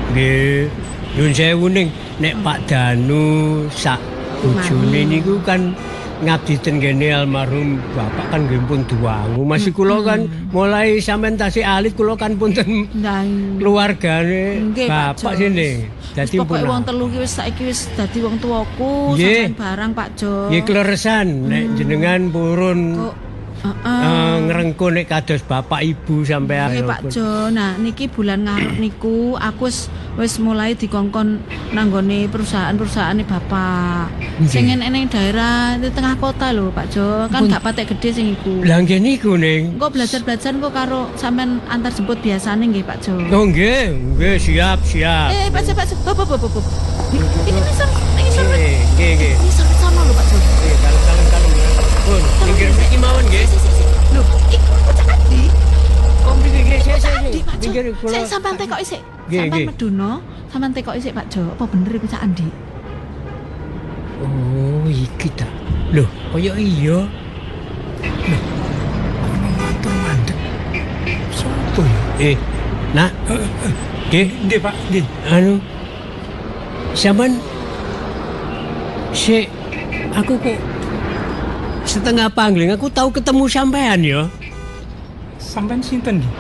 nggih. Nyun sewu ning nek Pak Danu sak bojone niku kan ngabdi ten kene almarhum bapak kan nggih pun duangu. Masih kula kan mulai sampean tasih alit kula kan pun ten Nah, keluargane nggih, Pak bapak Jo. sini. Wis Dadi pokoke pun wong telu ki wis saiki wis dadi wong tuaku Nggih. sampean barang Pak Jo. nggih kleresan nek jenengan purun Kok ngrengko nek kados bapak ibu sampean. Nggih Pak Jo. Nah, niki bulan ngarep niku aku wis mulai dikongkon nanggone perusahaan-perusahaane bapak. Sing ning daerah di tengah kota lho Pak Jo. Kan gak patek gede sing iku. Lah nggih niku ning. Engko belajar-belajar kok karo sampean antar jemput biasane nggih Pak Jo. Oh nggih, siap. Pak Jo. Bop. Ini nisor. Nggih. Nisor sama lho Pak Jo. Kalem. Pun, pinggir mriki mawon nggih. Lho, iku Cak Andi. Oh nggih, saya. Andi Pak Jo. Pinggir Saya sampean tekoki sik. Nggih, Sampean nggih. medono, sampean tekoki sik Pak Jo. Apa bener iku Cak Andi? Oh, iki ta. Loh, kaya iya. Loh, ana mantu mandek. Sopo ya? Nak. Nggih, Pak, nggih. Anu. Sampean aku kok setengah pangling, aku tahu ketemu sampean ya. Sampean sinten nggih?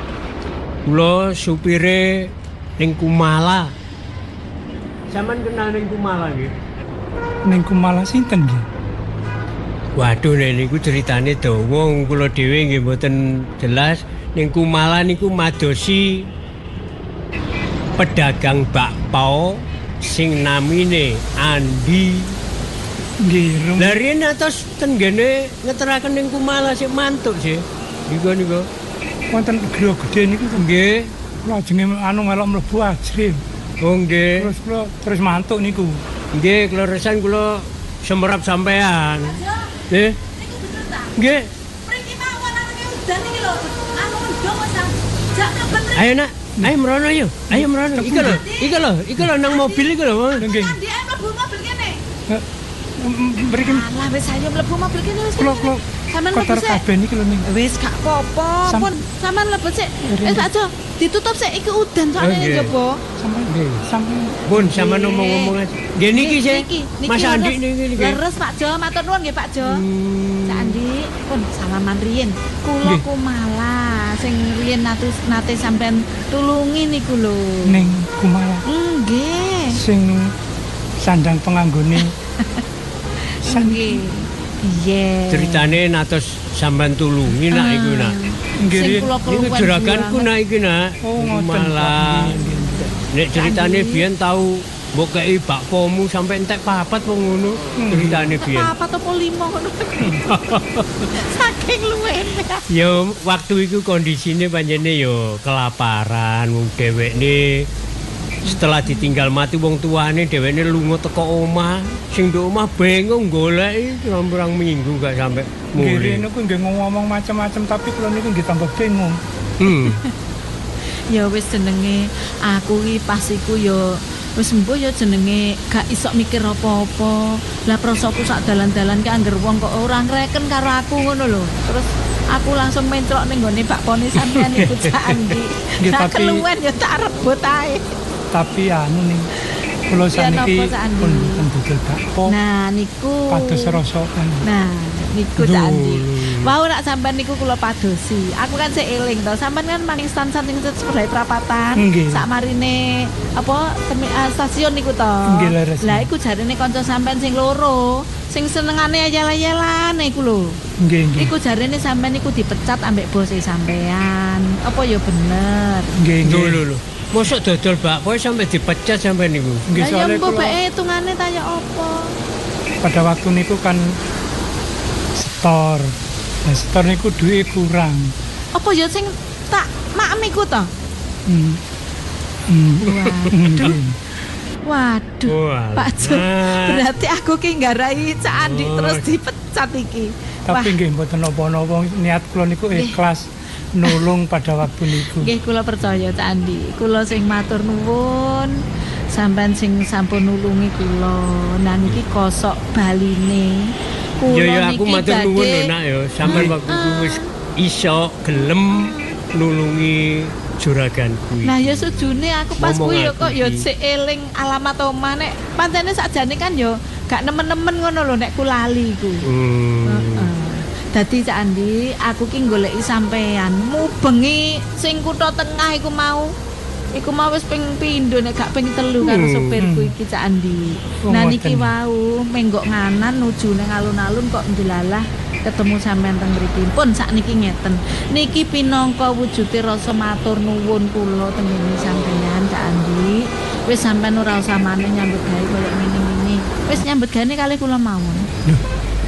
Kula supire ning Kumala. Sampean kenal ning Kumala nggih? Ning Kumala sinten nggih? Waduh nek niku ceritane dawa, kula dhewe nggih mboten jelas. Ning Kumala niku madosi pedagang bakpao sing namine Andi. Nggih, Lah riyen atos tenggene ngeteraken ning Kumala sik mantuk sih. Niku. wonten griya gedhe niku Nggih. kula ajenge melok mlebu ajrim. Oh nggih. Terus kula terus mantuk niku. Nggih, kleresan kula semerap sampean. Nggih. Niku bener ta? Nggih. Mriki mawon anake udan iki lho. Anu ndong wis jak mleben mriki. Ayo nak, ayo merono yuk. Ayo merono. Iki lho nang mobil iki lho. Nggih. Andi ae mlebu mobil kene. Mriki Alah wis ayo mlebu mobil kene wis. kula Sampeyan mlebu kotor sik. kabeh niki lho ning. Wis gak apa-apa. Pun sampean mlebu sik. Pak Jo, ditutup sik iki udan soalnya Nggih. njaba. Sampean Bun sama ngomong-ngomong aja. Nggih niki sih. Mas Andi niki. Leres Pak Jo, matur nuwun nggih Pak Jo. Cak Andi, pun salaman riyin. Kula Nggih. Kumala sing riyin nate sampean tulungi niku lho. ning Kumala Nggih. sing sandang penganggone. Nggih. Iya. Ceritane natos sampean tulungi nak iku nak. Nggih. Sing Riyen. kula Niku keluwen juraganku nak iki nak. Oh, ngoten, Pak. Malah nek ceritane Andi. biyen tau mbok kei bakpomu sampe entek papat wong ngono. Ceritane biyen. Apa apa 5 ngono. Saking luwene. Ya waktu itu kondisine panjene ya kelaparan wong dhewekne setelah ditinggal mati wong tuane dhewekne lunga teko omah sing nduk omah bengong goleki rong minggu gak sampe Nggih, mulih. riyen niku nggih ngomong macam-macam tapi kula niku nggih tambah bingung. Ya wis jenenge aku iki pas iku ya wis mbuh ya jenenge gak iso mikir apa-apa. Lah prasaku sak dalan-dalan ki angger wong kok ora ngreken karo aku ngono lho. Terus aku langsung mencrok ning gone bakpone sampean iku Cak Andi. Nggih, Gak tapi- keluwen ya tak rebut ae. Tapi anu ning kula Ya, saniki napa, Cak Andi? pun dudul bakpo Nah niku kados rosokan. Nah, niku Cak Andi. Mau nak sampean niku kula padosi. Aku kan sik eling to. Sampean kan maning stansan sing sebelah perapatan. Nggih. Sak marine apa stasiun niku to. Nggih, leres. Lah iku jarene kanca sampean sing loro, sing senengane ayel-ayelan iku lho. Nggih, nggih. Iku jarene sampean niku dipecat ambek bose sampean. Apa ya bener? Nggih, nggih. Lho. Mosok dodol bakpo sampe dipecat sampe niku. Nggih, Lah ya soalnya mbok kula bae hitungane ta ya apa? pada waktu niku kan setor. Nah, setor niku duwe kurang. Apa ya sing tak makem iku to? Hmm. Hmm. Waduh. Nggih. Waduh, Walah. Pak Jo, berarti aku ki nggarai Cak Andi Oh. terus dipecat iki. Wah, Tapi nggih mboten napa-napa, niat kula niku ikhlas nulung pada waktu niku. nggih kula percaya Cak Andi. Kula sing matur nuwun, sampean sing sampun nulungi kula. Nah niki kosok baline. Kula Ya aku niki matur nuwun lho badhe- nak ya. Sampeyan waktu itu wis iso gelem nulungi juraganku iki. Nah ya sejune aku pas Ngomong kuwi ya aku kok ya iki. sik eling alamat omah nek pancene sakjane kan ya gak nemen-nemen ngono lho nek ku lali iku. Heeh. Dadi Cak Andi, aku ki goleki sampean mubengi sing kutha tengah iku mau. Iku mau wis ping pindho nek gak ping 3 karo sopirku iki Cak Andi. Oh, Nah niki ngoten. wau menggok nganan nuju ning alun-alun kok ndelalah ketemu sampean teng mriki. Pun sakniki ngeten. Niki pinangka wujude rasa matur nuwun kula teng sampeyan Cak Andi. Wis sampean ora usah maneh nyambut gawe koyo ngene-ngene. Wis nyambut gawe kalih kula mawon.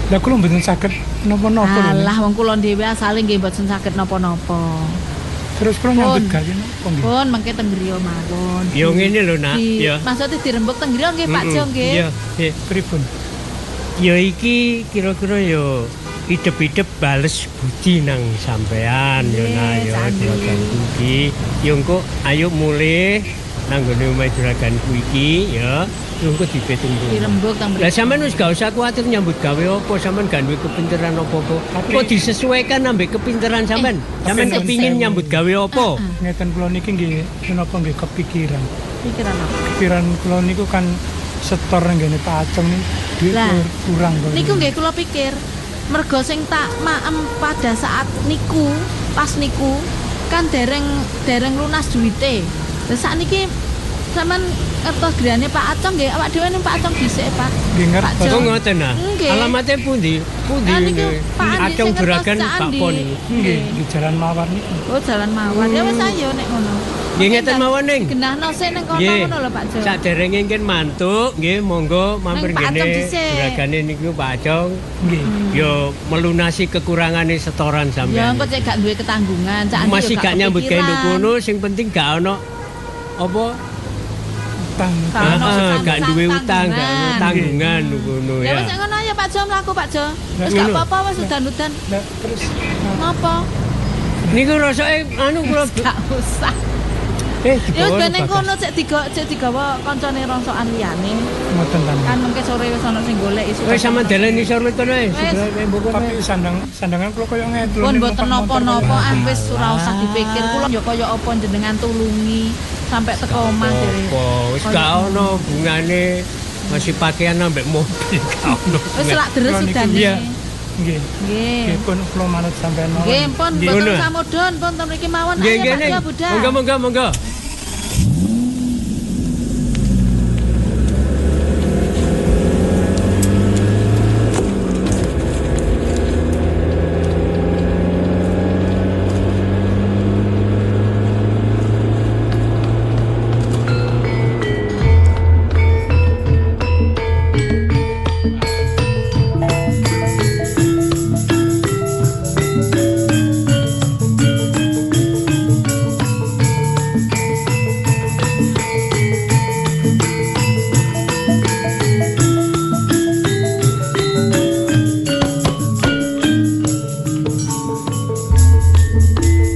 Lah kula mboten saged napa-napa lho. Alah wong kula dhewe asale nggih mboten saged napa-napa. Terus kula nyambut gawe napa nggih? Pun mengke teng griya mawon. Ya ngene lho Nak, ya. Maksudnya dirembuk teng griya nggih Pak Jo nggih. Iya, nggih. Pripun? Ya iki kira-kira ya idep-idep bales budi nang sampean ya Nak ya juraganku iki. Ya engko ayo mulih nang gone omahe juraganku iki ya. Engko dipetung. Dirembuk teng mriki. Lah sampean wis gak usah kuwatir nyambut gawe apa, sampean gak duwe kepinteran apa-apa. Kok disesuaikan ambek kepinteran sampean. Sampean kepingin nyambut gawe apa? Ngeten kula niki nggih menapa nggih kepikiran. Pikiran apa? Pikiran kula niku kan setor nggene Pak Aceng nih duit Lah, kurang kok. Niku nggih kula pikir mergo sing tak maem pada saat niku, pas niku kan dereng lunas duwite. Lah sakniki sampean ngertos griyane Pak Aceng nggih, awak dhewe ning Pak Aceng dhisik, Pak. Nggih ngertos. Oh ngoten nah. Nggih. Alamatnya pundi? Pundi Ah, niku nggih. Pak Andi Acung sing ngertos juragan Cak Pak Andi. Pon. Nggih di Jalan Mawar niku. Oh, Jalan Mawar. Ya wis ayo nek ngono. Nggih ngeten mawon ning. Genahno sik ning kono Nggih. ngono lho Pak Jo. Saderenge ngen mantuk nggih monggo mampir Neng Pak Acung ngene. dhisik. Juragane niku Pak Acung. Nggih. Yo melunasi kekurangane setoran Ya sampean. engko cek gak duwe ketanggungan, Cak Andi Masih yo gak nyambut gawe kepikiran. kono sing penting gak ono apa Utang. Gak ono gak duwe utang, gak ono tanggungan ngono Ya ya. wis ngono ayo Pak Jo mlaku Pak Jo. Wis ngono. gak apa-apa wis udan-udan. Lah terus Napa? Niku rasake anu kula Gak usah. Ya wis dibawa ben ning bagas. kono cek digawa kancane rongsokan liyane. ngoten ta. Kan mengke sore wis ana sing golek isu. Wis sama dalan isor kono ae. Wis. Tapi sandangan kula koyo ngeten. Pun mboten napa-napa wis ora usah dipikir kula ya kaya apa jenengan tulungi sampai teko omah dhewe. Apa wis gak ono bungane masih pakaian ambek mobil gak ono. Wis lak deres Kula niku, udane. iya. Nggih. Nggih. Nggih pun kula manut sampean mawon. Nggih, pun Nggih, mboten ngono. samudon, pun ten mriki mawon. Nggih Ayo Pak ngene. Jo budal. Monggo.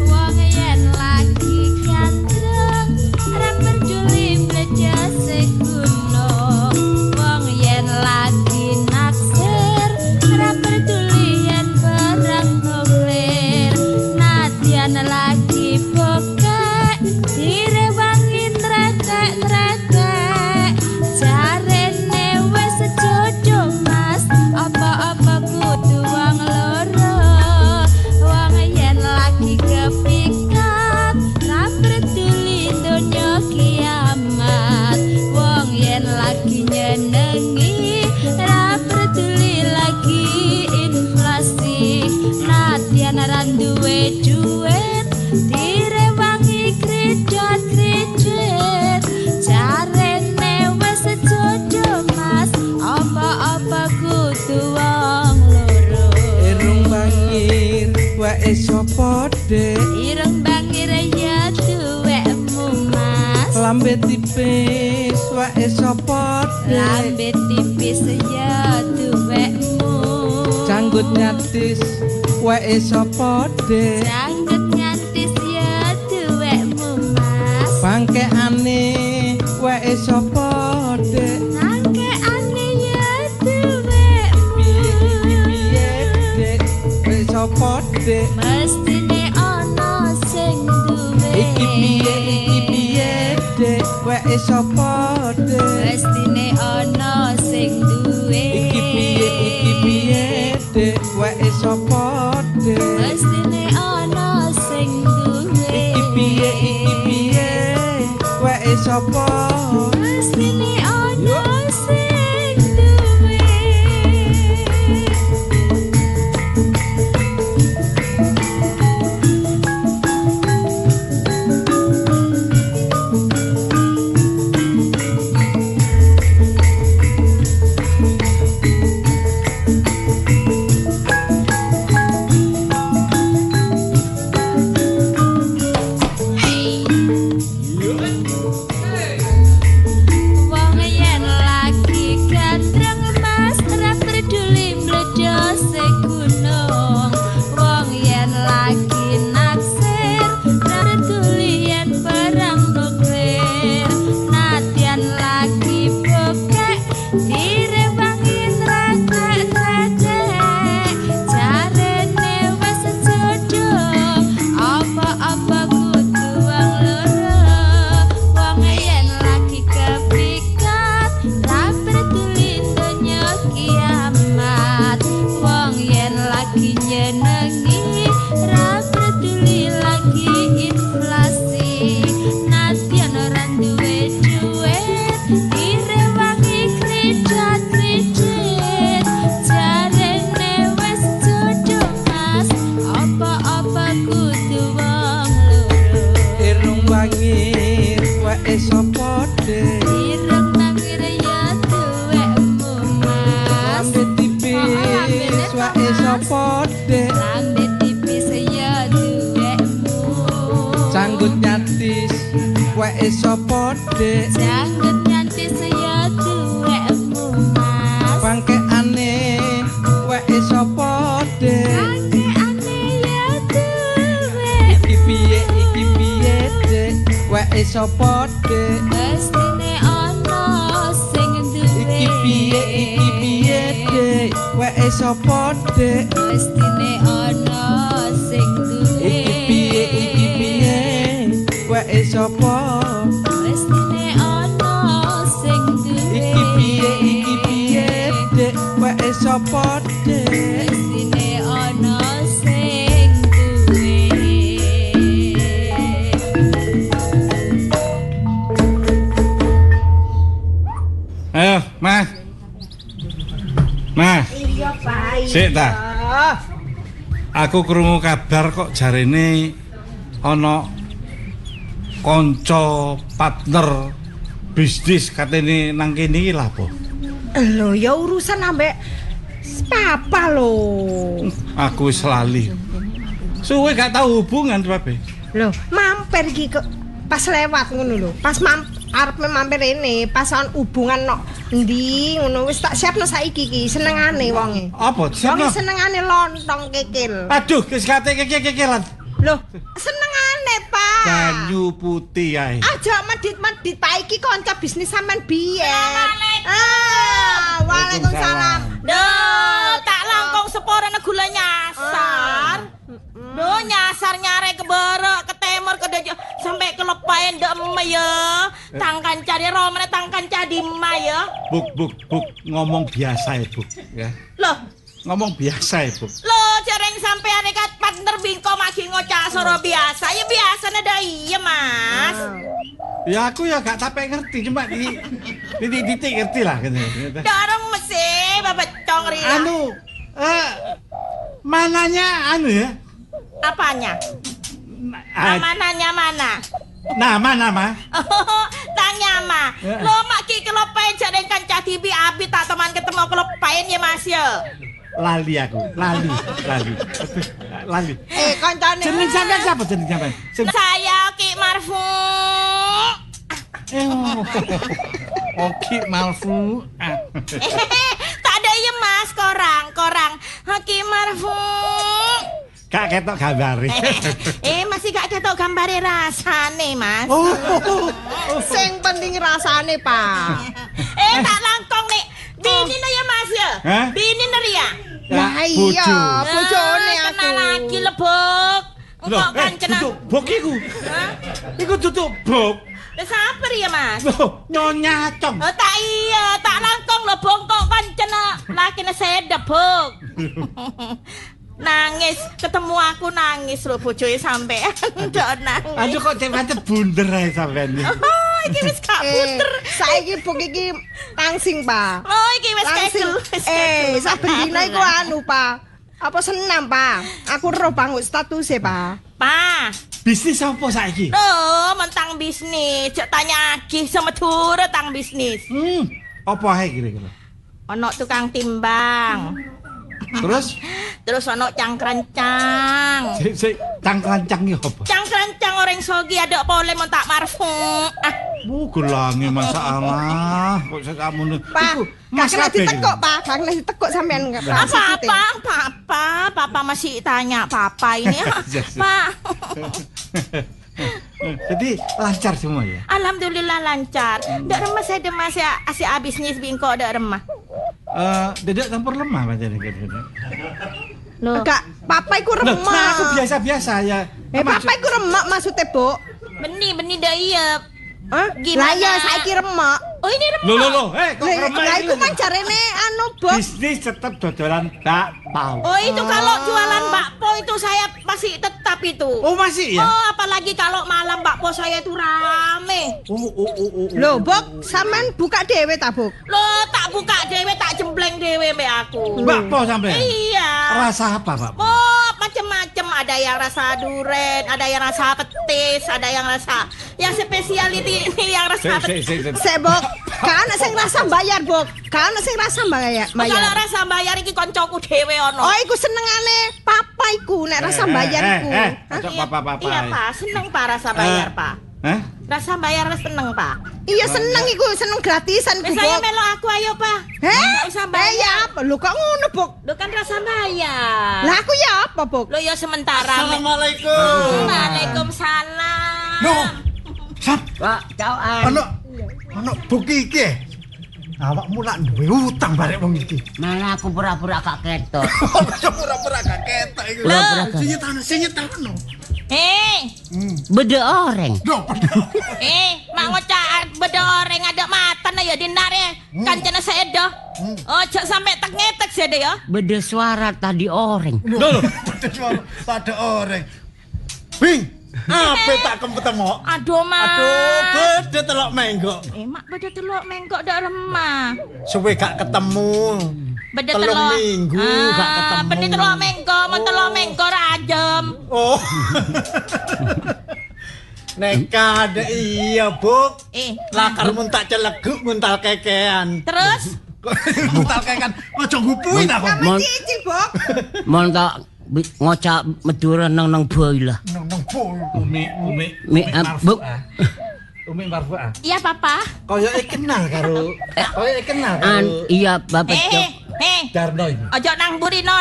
Wong yen lagi gandreng ora peduli blejase gunung. Wong yen lagi naksir ora peduli yen barang nuklir. Nadyan lagi bokek direwangi tretek-tretek. Jarene wis sejojo Mas, apa-apa kudu wong loro. Wong yen lagi kepikat ra peduli donya kiamat. Wong yen lagi nyenengi ra peduli lagi inflasi. Nadyan ra duwe duit direwangi kredit-kredit. Jarene wis sejojo Mas, apa-apa kudu wong loro. Irung bangir wae sapa dek Ireng bangir ya duwekmu Mas. lambe tipis wae sapa dek Lambe tipis ya duwekmu. janggut nyatis wae sapa dek Janggut nyantis ya duwekmu Mas. bangkeane wae sapa dek Nangke ane ya piye duwekmu. dek wae sapa dek Mestine ana sing duwe. iki piye dek wae sapa dek Mestine ana sing duwe. iki piye dek wae sapa dek Mestine ana sing duwe. iki piye wae sapa Mestine ana sing duwe. wangir wae sapa dek Ireng nangir ya duwekmu mas lambe tipis wae sapa dek Lambe tipis ya duwekmu sanggut nyatis wae sapa dek Janggut nyantis ya duwekmu mas bangke aneh wae sapa dek Angke aneh ya duwe iki piye dek wae sapa dek Mestine ana sing duwe iki piye dek wae sapa dek Mestine ana sing duwe iki piye wae sapa Mestine ana sing duwe iki piye dek wae sapa dek Mestine ana sing duwe Ayo, Mas. Mas. Iya, Pak. Sik ta. Aku krungu kabar kok jarene ana kanca partner bisnis katene nang kene iki lha apa? Lho, ya urusan ambek papa lho. Aku wis lali. Suwe gak tau hubungan Babe. Lho, mampir iki kok pas lewat ngono lho. Pas arep mampir rene, pas on hubungan nok endi ngono wis tak siapno saiki iki senengane wonge. Apa? Wonge Siapa? senengane lontong kikil. Aduh, wis kate kekelan. Lho, senengane, Pak. Banyu putih ae. Aja medit-medit Pak iki kanca bisnis sampean biyen. Ah, Waalaikumsalam. Duh, tak langkung sepora gula nyasar. Duh, nyasar nyare ke berek, ke timur, ke dejo, sampai ke lepayan dem ya. Tangkan cari romane, tangkan cadi ma ya. Buk, ngomong biasa ya, Buk, ya. Loh, Ngomong biasa ya, Buk. lo cereng sampai anekat partner bingko maki ngocak soro biasa. Ya biasa nada iya, Mas. Ya aku ya gak sampai ngerti, cuma di titik ngerti lah gitu. Dorong mesti babat cong ria. Anu, mananya anu ya? Apanya? Ah, Mananya mana? nama. Oh, tanya ma. Ya. Lo mak ki kelopain jadeng kan cati bi abi tak teman ketemu kelopain ya Mas ya. Lali aku, lali. Kancane. Jeneng sampean siapa jeneng sampean? Saya Ki Marfu. Oke, Malfu. Tak ada ya Mas, korang. Ki Marfu. Gak ketok gambare. Masih gak ketok gambare rasane Mas. Sing penting rasane, Pak. Tak langkong nih. Bini na ya Mas ya. Hah? Bini na ria. Lah iya, bojone aku. Kenal lagi lebok. Engkau kan cenah. Tutup bok iku. Iku tutup bok. Lah siapa ya Mas? Loh, Nyonya Cong. Oh tak iya, tak langkong lo bongkok kan cenah. Lakine sedep, Buk. Nangis, ketemu aku nangis lho bojoe sampean. Ndok nangis. Aduh kok cek bunder ae sampean. Oh, iki wis gak puter. Saiki buk iki tangsing, Pak. Oh, iki wis kegel. Saben dina iku anu, Pak. Apa senam, Pak? Aku ro bangun status Pak. Pa. Bisnis apa saiki? Loh, mentang bisnis. Cek tanya lagi sama dure tang bisnis. Apa ae kira-kira? Ono tukang timbang. Terus ono cangkrancang. sik cangkrancang iki apa? Cangkrancang orang sogi ada pole mon tak marfu. Gelange masalah. Kok sakamono. Pak, gak kena ditekuk, Pak. Gak kena ditekuk sampean. Papa masih tanya papa ini. Pak. Jadi lancar semua ya? Alhamdulillah lancar. Ndak remah saya demas ya asih bisnis bingko ndak remah. Dedek campur lemah pancen iki. Loh, gak, papa iku remak. Nah, aku biasa-biasa ya. Papa iku remak maksudnya, Bu. Beni dah iya. Lah ya saiki remak. Oh ini remak. Loh, kok remak? Lah iku kan jarene anu, Bos. Bisnis tetap dodolan bakpao. Oh itu kalau jualan bakpo itu saya masih tetap itu. Oh masih ya? Oh apalagi kalau malam bakpo saya itu rame. Loh, Bok, sampean buka dhewe ta, Bok? Loh tak buka dewe tak jembleng dewe mbak aku. Bakpo sampai? Iya. Rasa apa, Pak? Oh macam-macam ada yang rasa duren, ada yang rasa petis, ada yang rasa yang spesiality ini yang rasa petis. Sebok, kan sing rasa bayar, Bok. Kan sing rasa bayar. Kalau rasa bayar iki koncoku dhewe ono. Oh, iku senengane papa iku nek rasa bayar iku. Papa. Iya, Pak, seneng Pak rasa bayar, Pak. Hah? Rasa bayar seneng, Pak. Iya seneng iku, seneng gratisan ku, Misalnya Bok. melo aku ayo, Pak. Heh? Usah bayar. Lu kok ngono, Bok? Lu kan rasa bayar. Lah aku ya apa, Bok? Lo ya sementara. Assalamualaikum. Waalaikumsalam. Loh, Sap, Pak, cawaan. Ono buki iki. Awakmu lak duwe utang barek wong iki. Malah aku pura-pura gak ketok. Pura-pura gak ketok iku. Pura-pura gak. Sinyetano. Beda oreng. Mak ngocak beda orang ada mata ya dinare. Kancana sedo. Ojo sampai tek ngetek sede ya. Beda suara tadi oreng. Loh, pada orang. Bing, apa tak ketemu? Aduh, Mak. Beda telok menggok. Mak beda telok menggok dak remah. Suwe gak ketemu. Beda Telung telok minggu gak ketemu. Beda telok menggok, men telok menggok rajem. Oh. Neka ada iya, Buk. Lakar mun tak celeguk muntal kekean. Terus Muntal kekean. Ojo ngupui ta, Buk. Mon Cici, Bok. mon tak ngocak medura nang boy lah. Nang boy. Umi Buk. Umi Marfuah. iya, Papa. Koyoke kenal karo Iya, Bapak Cok. Darno iki. Ojo nang buri no.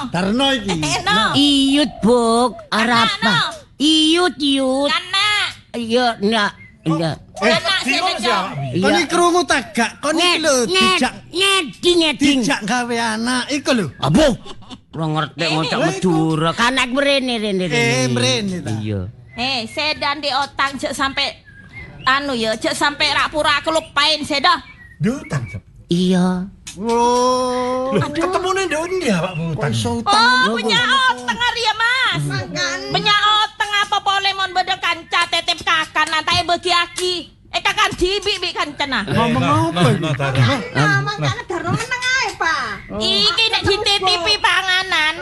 Darno iki. No. Iyut, Buk. Arapa? Iyut. Kana. Iya, nak. Iya. Kana sede jo. Kon iki krungu ta gak? Kon iki lho dijak Ngeding. dijak gawe anak iku lho. Abuh. Ora ngerti ngocak medura. Kanak mrene. Mrene ta. Iya. Sedan di otang jek sampai anu ya, jek sampai rak pura kelupain sedah. Diutang. Iya. Oh. Ketemune ndek ndi awakmu utang? Oh, punya otang hari ya, Mas. Punya otang apa boleh mon beda kanca tetep kakan nanti bagi aki. Kakan dibi kancana. Ngomong apa? Mangkane darno meneng ae, Pak. Iki nek dititipi panganan,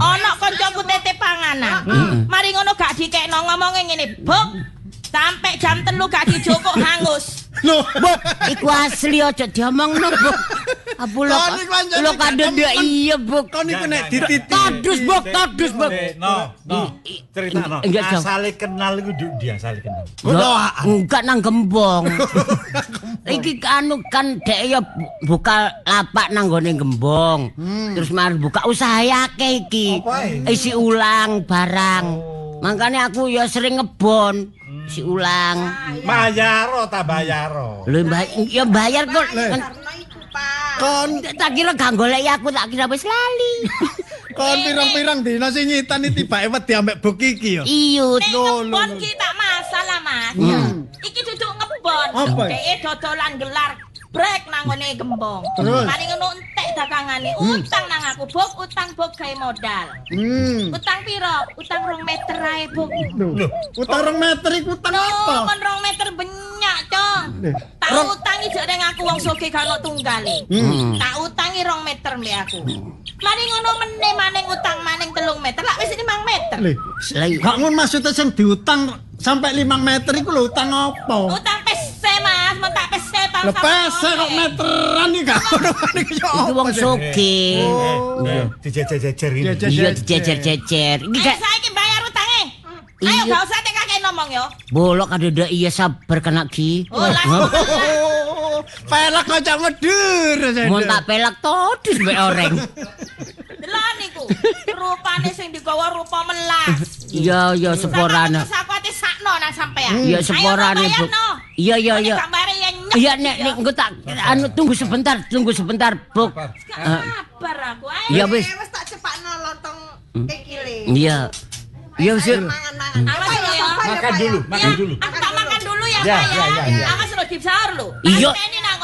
ono koncoku titip panganan. Mari ngono gak dikekno ngomongnya ngene, Buk. Sampai jam 3 gak dijokok hangus. Loh, Buk. Iku asli aja diomongno, Buk. Apa lo kado ndak iya, Buk. Kon iku nek dititip. Todus, Buk. No. Cerita Enggak, Jong. asale kenal iku dia asale kenal. Enggak nang Gembong. Iki anu kan dek ya buka lapak nang gone Gembong. Terus mari buka usaha yake iki. Isi ulang barang. Makanya aku ya sering ngebon. Isi ulang. Bayaro ta bayaro. Lho ya bayar kok. Darno iku, Pak. Kon Tak kira gak golek aku, tak kira wis lali. kon pirang-pirang dina sing nyitani tibake wedi ambek Buk iki ya. Iyut. Nek ngebon ki tak masalah, Mas. Iki duduk ngebon. Apa? Dhek dodolan gelar brek nang ngene Gembong. Terus? Mari ngono entek dagangane utang nang aku, Buk, utang Buk gawe modal. Utang piro? Utang 2 meter ae, Buk. Lho, utang 2 meter iku utang apa? Kon 2 meter benyak, Cong. Tak utangi jek ning aku wong sugih gak ono tunggale. Tak utangi 2 meter mbek aku. Mari ngono meneh maning utang maning 3 meter. Lak wis 5 meter. Gak ngono maksudnya sing diutang sampai 5 meter iku lho utang apa? Utang pese, Mas, men tak pese tahun Lepas kok meteran iki gak ono iki yo. Iki wong sugih. Dijejer-jejer ini. Iya dijejer-jejer. Iki gak saiki bayar utange. Ayo gak usah tekake ngomong yo. bolok ada ndak iya sabar kena ki. Oh, lah. Pelak kocak medur. Mun tak pelak todus mbek oreng. Delon niku. Rupane sing digawa rupa melas. Iya seporane. Aku ati sakno nang sampean. Iya seporane, Bu. Iya. Gambare ya nyek. Iya nek engko tak anu tunggu sebentar, Bu. Sabar aku. Ayo. Iya wis. Wis tak cepakno lontong kekile. Iya. Iya wis. Awas lo ya. Makan dulu. Aku tak makan dulu ya, Pak ya. Awas lo di sahur lo. Iya.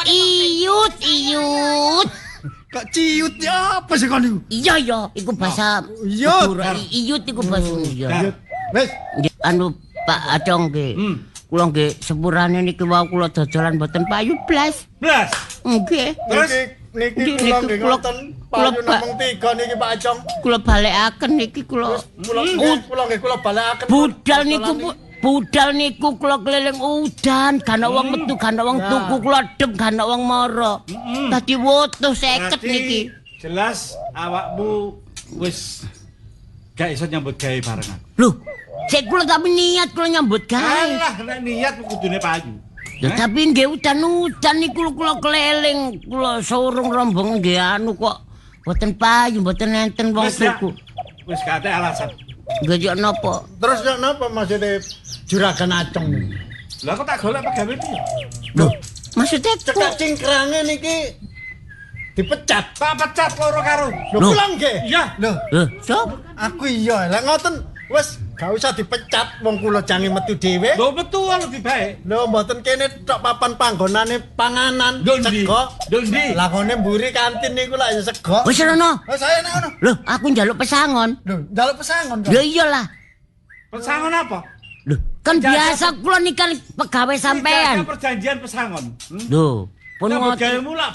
Iyut. Kok ciut ya apa sih kon iku? Iya, iku bahasa Iyut. Iyut iku bahasa iya. Wis. Anu Pak Acong nggih. Kula nggih sepurane niki wau kula dodolan mboten payu blas. Blas. Nggih. Terus niki Niki, kula nggih kula- ngoten kula payu ba- namung 3 niki Pak Acong. Kula balekaken niki kula. Kula balekaken. Budal niku kula keliling udan, gana wong metu, gana wong tuku, kula dem, gana wong mara. Dadi wutuh 50 niki. Jelas awakmu wis gak iso nyambut gawe barengan. Loh, sik kula tapi niat kula nyambut gawe. Alah, nek niat kudune payu. Ya tapi nggih udan-udan niku kula keliling, kula surung rombongan nggih anu kok boten payu, boten enten wong tuku. Wis gak ada alasan. Nggih yo napa? Terus yo napa maksudnya juragan Acong niku? Lah kok tak golek pegawe piye? Loh, maksudnya Cekak cingkrange niki dipecat. Tak pecat loro karo. Lho kula nggih. Iya. Lho, sop? aku iya. Lah ngoten wis gak usah dipecat wong kula jange metu dhewe. Lho betul lebih baik. Lho mboten kene tok papan panggonane panganan sego. Lho ndi? Lah ngene mburi kantin niku lak ya sego. Wis rono. Oh saya nek ngono. Loh, aku njaluk pesangon. Lho, njaluk pesangon kok. Ya iyalah. Pesangon apa? Loh, kan biasa kula nikan pegawai sampean. Perjanjian pesangon. Loh, pun Nyambut ngoten. gawemu lak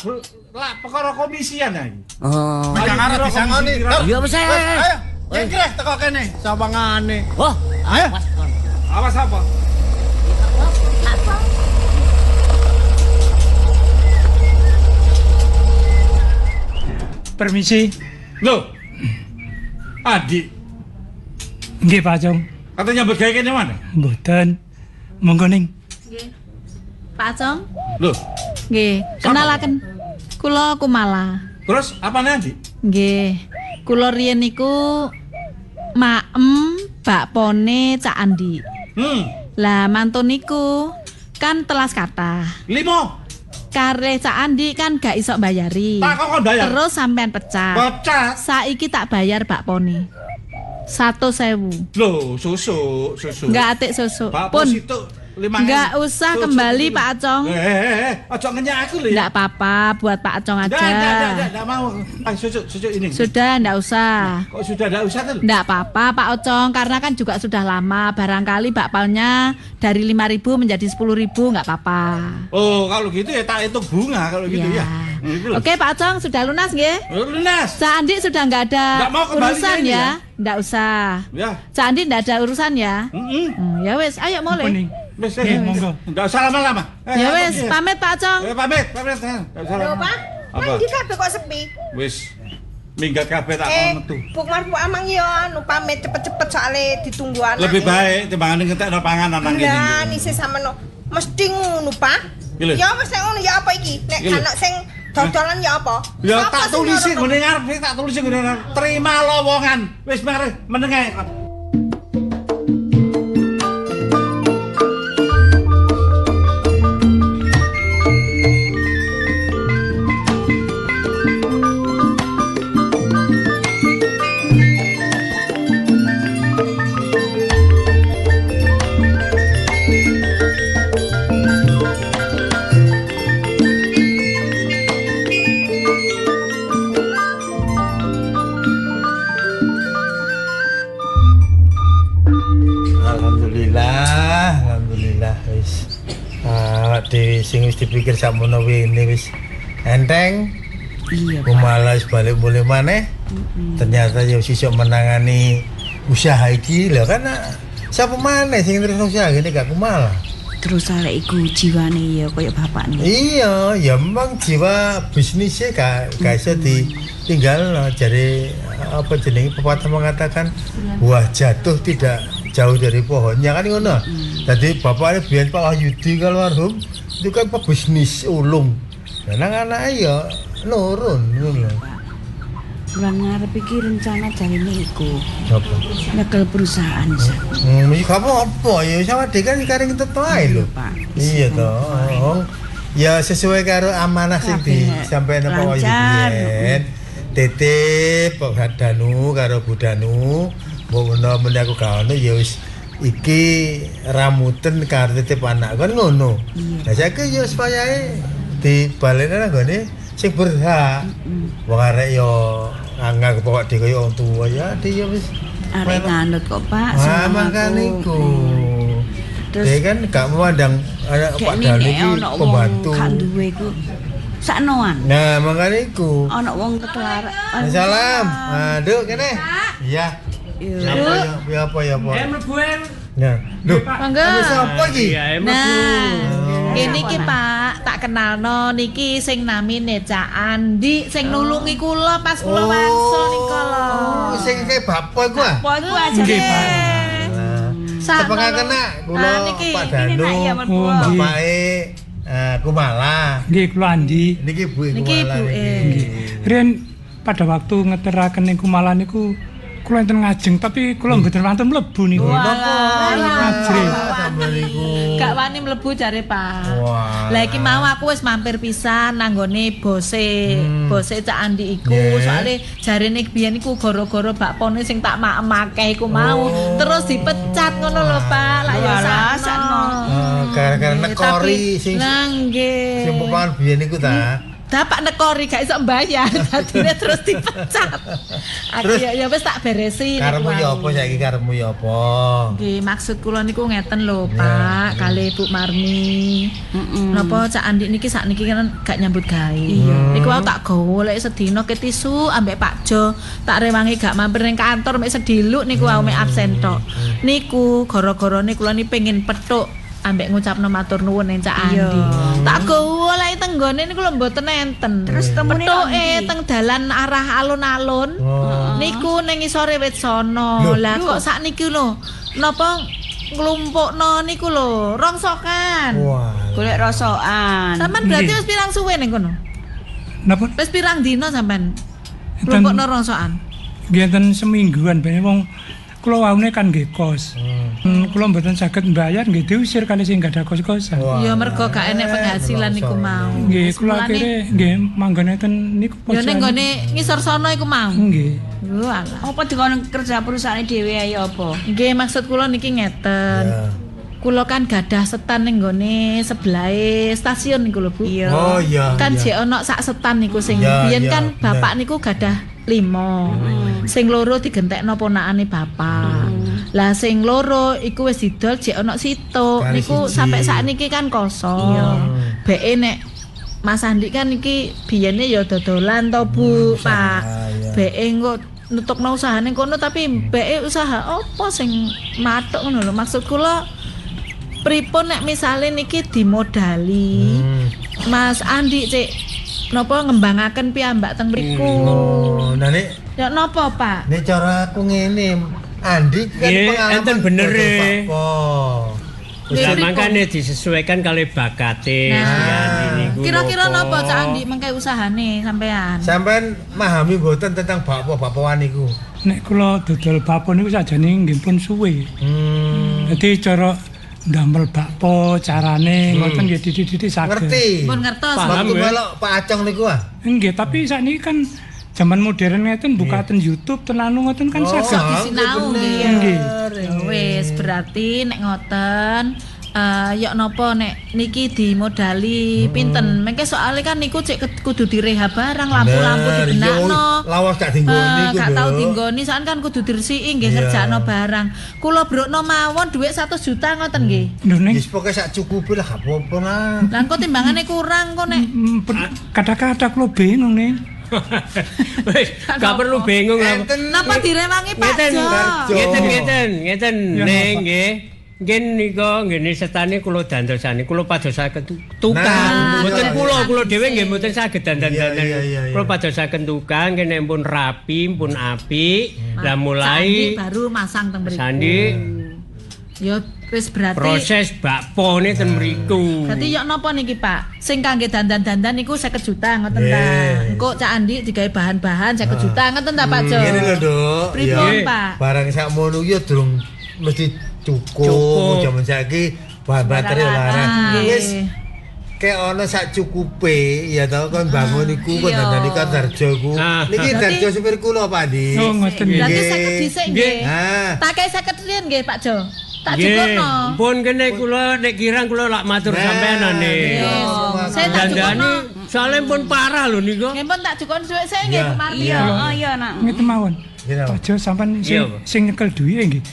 perkara komisian ae. Oh. Megang arep disangoni. Ya wis ayo. Ayo. Jengkreh teko kene sawangane. Oh, ayo. Awas apa? Permisi. Loh. Adik, Nggih, Pak Acong. kata nyambut gawe kene mana? Mboten. Monggo ning. Nggih. Pak Acong. Loh, Nggih, kenalaken. Kula Kumala. terus apa nanti? Nggih. Kula riyen niku maem bakpone Cak Andi. Lah mantun niku kan telas kathah. 5. Kare Cak Andi kan gak iso bayari. Tak kok bayar? Terus sampean pecat. Pecat? Saiki tak bayar bakpone. 100.000. Loh, susu. Enggak atik susuk. Pak Pun. Pos itu 5.000. Enggak usah Susu kembali dulu. Pak Acong. Ojo ngenyak aku lho ya. Enggak apa-apa buat Pak Acong aja. Enggak mau. Susu ini. Sudah, enggak usah. Kok sudah enggak usah tuh? Enggak apa-apa Pak Ocong, karena kan juga sudah lama. Barangkali bakpalnya dari 5.000 menjadi 10.000, enggak apa-apa. Oh, kalau gitu ya tak hitung bunga kalau gitu ya. Gitu loh. Oke Pak Ocong, sudah lunas nggih? Lunas. Cak Andi sudah enggak ada Nggak mau kembali urusan ini ya? Enggak usah. Ya. Cak Andi enggak ada urusan ya? Ya wes, ayo mulai. Wes, Nggih, monggo. Enggak usah lama-lama. Ya wes, pamit Pak Ocong. Pamit. Enggak usah Lho, lama. Pak. Apa? Nang ndi kabeh kok sepi? Wis minggat kabeh tak mau metu. Buk Marpu amang yo anu pamit cepet-cepet soalnya ditunggu anak. Lebih baik timbangane ngentekno panganan nang kene. Lah nise sampeno mesti ngono, Pak. Iki lho. Ya wis nek ngono ya apa iki? Nek Iki lho. anak sing dodolan ya apa? Ya Sapa tak sing tulisi nyuruh? ngene ngarep tak tulisi ngene ngarep. Terima lowongan. Wis mari meneng ae. Alhamdulillah wis. Awak dhewe sing wis dipikir sakmono wene wis enteng. Iya, Malas balik mulai maneh. Ternyata ya sisuk menangani usaha iki lho kan siapa maneh sing terus usaha gini gak Kumala. Terus arek iku jiwane ya koyo bapakne. Iya, ya memang jiwa bisnisnya gak iso ditinggal jadi apa jenenge pepatah mengatakan buah jatuh tidak jauh dari pohonnya kan ngono. Jadi bapaknya biyen Pak Wahyudi almarhum itu kan pebisnis ulung. Dan anak-anak ya nurun ngono. Bulan ngarep iki rencana jarine iku. Apa? Nyekel perusahaan. Kamu apa ya sama dia kan sekarang itu ae lho. Iya toh. Ya sesuai karo amanah sing disampaikan Pak Wahyudi. Titip Pak Danu karo Bu Danu. Mbok menawa aku kaono ya wis iki ramuten karo titip anak kan ngono. Lah saiki ya supaya dibalekne nang gone sing berhak. Wong arek yo anggap pokok dhewe kaya wong tua ya dia wis Arek nganut kok Pak. ah makane iku. Dia kan gak memandang anak Pak Danu iki pembantu. Kan duwe iku saknoan. Nah, makane iku. Ana wong ketularak. Salam. Duk kene. Iya. Apa ya? Mlebu. Nah, lho. Monggo. Sapa iki? Nah, kene iki Pak, tak kenalno niki sing namine Cak Andi sing nulungi kula pas kula wangsul niku lho. Sing ke bapo iku ah. Apa iku ajane? Sepengaken nak kula Pak Danu. Bapake Kumala. Nggih, kula Andi. Niki Bu Niki Kumala ibuke. niki. Riyen pada waktu ngeteraken ning Kumala niku kula enten ngajeng tapi kula mboten wonten mlebu niku. Ngajeng. Gak wani mlebu jare Pak. Wah. Lah iki mau aku wis mampir pisan nang nggone bose Cak Andi iku. Soale jarene biyen iku gara-gara bakpone sing tak maem-akeh iku mau terus dipecat ngono lho Pak. Lah ya sakno. Gara-gara nekori sing nggih. sing pokokan biyen iku ta. Dapat nekori gak iso mbayar, dadine terus dipecat. Aku ya wis tak beresi. Karepmu ya apa saiki karepmu ya apa? Nggih, maksud kula niku ngeten lho, Pak, kali Bu Marmi. Napa Cak Andi niki sakniki kan gak nyambut gawe. Niku aku tak golek sedina ke tisu ambek Pak Jo, tak rewangi gak mampir ning kantor mek sediluk niku aku mek absen tok. Niku gara-garane kula ni pengin petuk ambek ngucapno matur nuwun ning Cak Andi. Tak golek teng nggone niku lho mboten enten. Terus temune teng dalan arah alun-alun. Niku ning isore wit sono. Lah kok sakniki lho napa nglumpukno niku lho rongsokan. Golek rosokan. Sampeyan berarti wis pirang suwe ning kono? Napa? Wis pirang dina sampean nglumpukno rongsokan? Nggih enten semingguan bae wong kula waune kan nggih kos. Kula mboten saged mbayar nggih diusir kali sing gak ada kos-kosan. Ya mergo gak enek penghasilan niku mau. Nggih kula akhire nggih manggon enten niku ya ning gone ngisor sono iku mau. Nggih. Walah. Apa dikono kerja perusahaan dhewe ae apa? Nggih maksud kula niki ngeten. Kula kan gadah setan ning gone sebelahe stasiun niku lho Bu. Oh iya. Kan jek ana sak setan niku sing biyen kan bapak niku gadah 5. Sing loro digentekno ponakane bapak. Lah sing loro iku wis didol jek ana situk. Niku sampai sakniki kan kosong. Beke nek Mas Andi kan iki biyene ya dodolan to Bu, Pak. Beke engko nutupno usahane kono tapi beke usaha apa sing matuk ngono lho. Maksud kula pripun nek misale niki dimodali Mas Andi cek napa ngembangaken piyambak teng mriku. Nah nek ya napa Pak? Nek cara aku ngene Andi kan pengalaman enten bener e. Wis makane disesuaikan kali bakate. Kira-kira napa Cak Andi mengke usahane sampean? Sampean memahami mboten tentang bakpo-bakpoan niku? Nek kula dodol bakpo niku sajane nggih pun suwe. Dadi cara ndamel bakpo carane ngoten nggih didik-didik saged. Ngerti. Pun ngertos. Waktu melok Pak Acong niku ah. Nggih, tapi sakniki kan zaman modern ngeten bukaten YouTube terlalu ngoten kan saged disinau nggih. Wis berarti nek ngoten ya napa nek niki dimodali pinten mengke soalnya kan niku cek kudu direhab barang lampu-lampu dibenakno lawas gak dinggoni niku gak tau dinggoni soalnya kan kudu diresiki nggih ngerjakno barang kula brokno mawon dhuwit 100 juta ngoten nggih wis pokoke sak cukupi lah gak apa-apa lah lah kok timbangane kurang kok nek kata-kata kula bingung nih wis gak perlu bingung napa direwangi Pak Jo ngeten ning nggih Nggih nika nggene setane kula dandosane kula padosaken tukang. Mboten kula dhewe nggih mboten saged dandan-dandan. Kula padosaken tukang kene pun rapi, pun apik. Lah mulai baru masang teng mriku. Sandi. Ya wis berarti proses bakpone ten mriku. Berarti ya napa niki Pak? Sing kangge dandan-dandan niku 50 juta ngoten ta. Engko Cak Andi digawe bahan-bahan 50 juta ngoten ta Pak Jo? Ngene lho, Nduk. Pripun Pak? Barang sakmono ya durung mesti cukup jaman saiki bahan baterai larang wis kayak ana sak cukupe ya to kon bangun iku kon dandani kan Darjo iku niki Darjo supir kula Pak Andi oh ngoten berarti 50 dhisik nggih tak kei 50 riyen nggih Pak Jo tak cukupno pun kene kula nek kirang kula lak matur sampeanane saya tak cukupno soalnya pun parah lho niku nggih pun tak cukupno suwek saya nggih Bu Marti iya nak ngeten mawon Pak Jo sampean Iya, Pak. sing nyekel duwike nggih.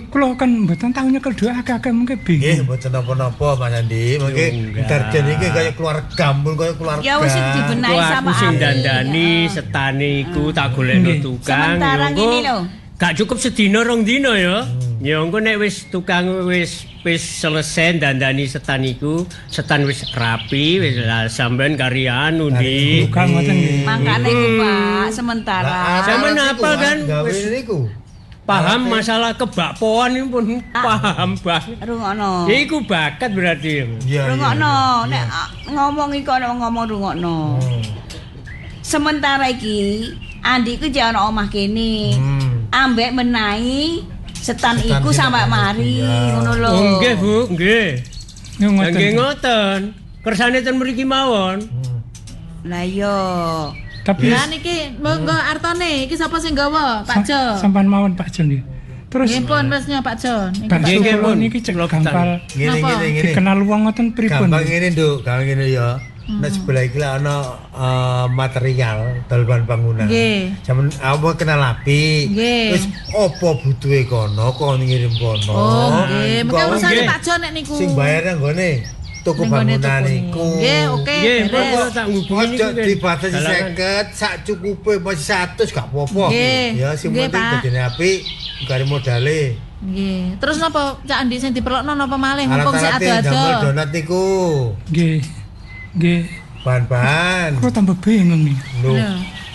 Kula kan mboten tau nyekel duwike akeh-akeh mengke Nggih, bingung. mboten napa-napa Mas Andi. Mengke Darjan iki kaya keluarga, ampun kaya keluarga. Ya wis dibenahi sama Aku sing Ari. dandani setane iku tak golekno tukang. Sementara Ya, engko ngene lho. Gak cukup sedina rong dina ya. Ya engko nek wis tukang wis selesai dandani setan iku, setan wis rapi, wis lah sampean kari anu Ndi. Tukang ngoten nggih. Makane iku Pak, sementara. Sampean apa kan? Gawe Wis niku. paham masalah kebakpoan ini pun paham banget. Rungokno. Ya iku bakat berarti. Iya. Rungokno, nek ngomong iku ana ngomong rungokno. Sementara iki Andi ku jek ana omah kene. Ambek menahi setan iku sampai mari ngono lho. Oh nggih Bu, nggih. Ngoten. Nggih ngoten. Kersane ten mriki mawon. Lah iya. Tapi Lah niki monggo artone iki sapa sing gawa? Pak Jo. sampean mawon Pak Jo nggih. Terus Nggih pun mesnya Pak Jo. Niki Pak bakso Nggih, kula pun. niki cek Kula gampal. Ngene Napa? ngene ngene. Dikenal wong ngoten pripun? Gampang ngene, Nduk. Gampang ngene ya. Nek sebelah iki lah ana material dalaman bangunan. Nggih. Sampeyan apa kenal api. Nggih. Wis apa butuhe kono kok ngirim kono. Oh, nggih. Mengke Kok urusane nggih. Pak Jo nek niku. Sing bayar nang nggone toko Nang nggone bangunan toko iku. Nggih, oke. Nggih, beres. kula tak ngubungi Ojo niku. dibatasi Dalangan. 50 sak cukupe masih 100 gak apa-apa. Nggih. Ya sing Nggih, penting Pak. dadine apik gare modale. Nggih. Terus napa Cak Andi sing diperlokno napa malih mumpung sik Alat-alate damel ado-ado. donat niku. Nggih. Nggih. Bahan-bahan. Kula tambah bingung nih. Lho.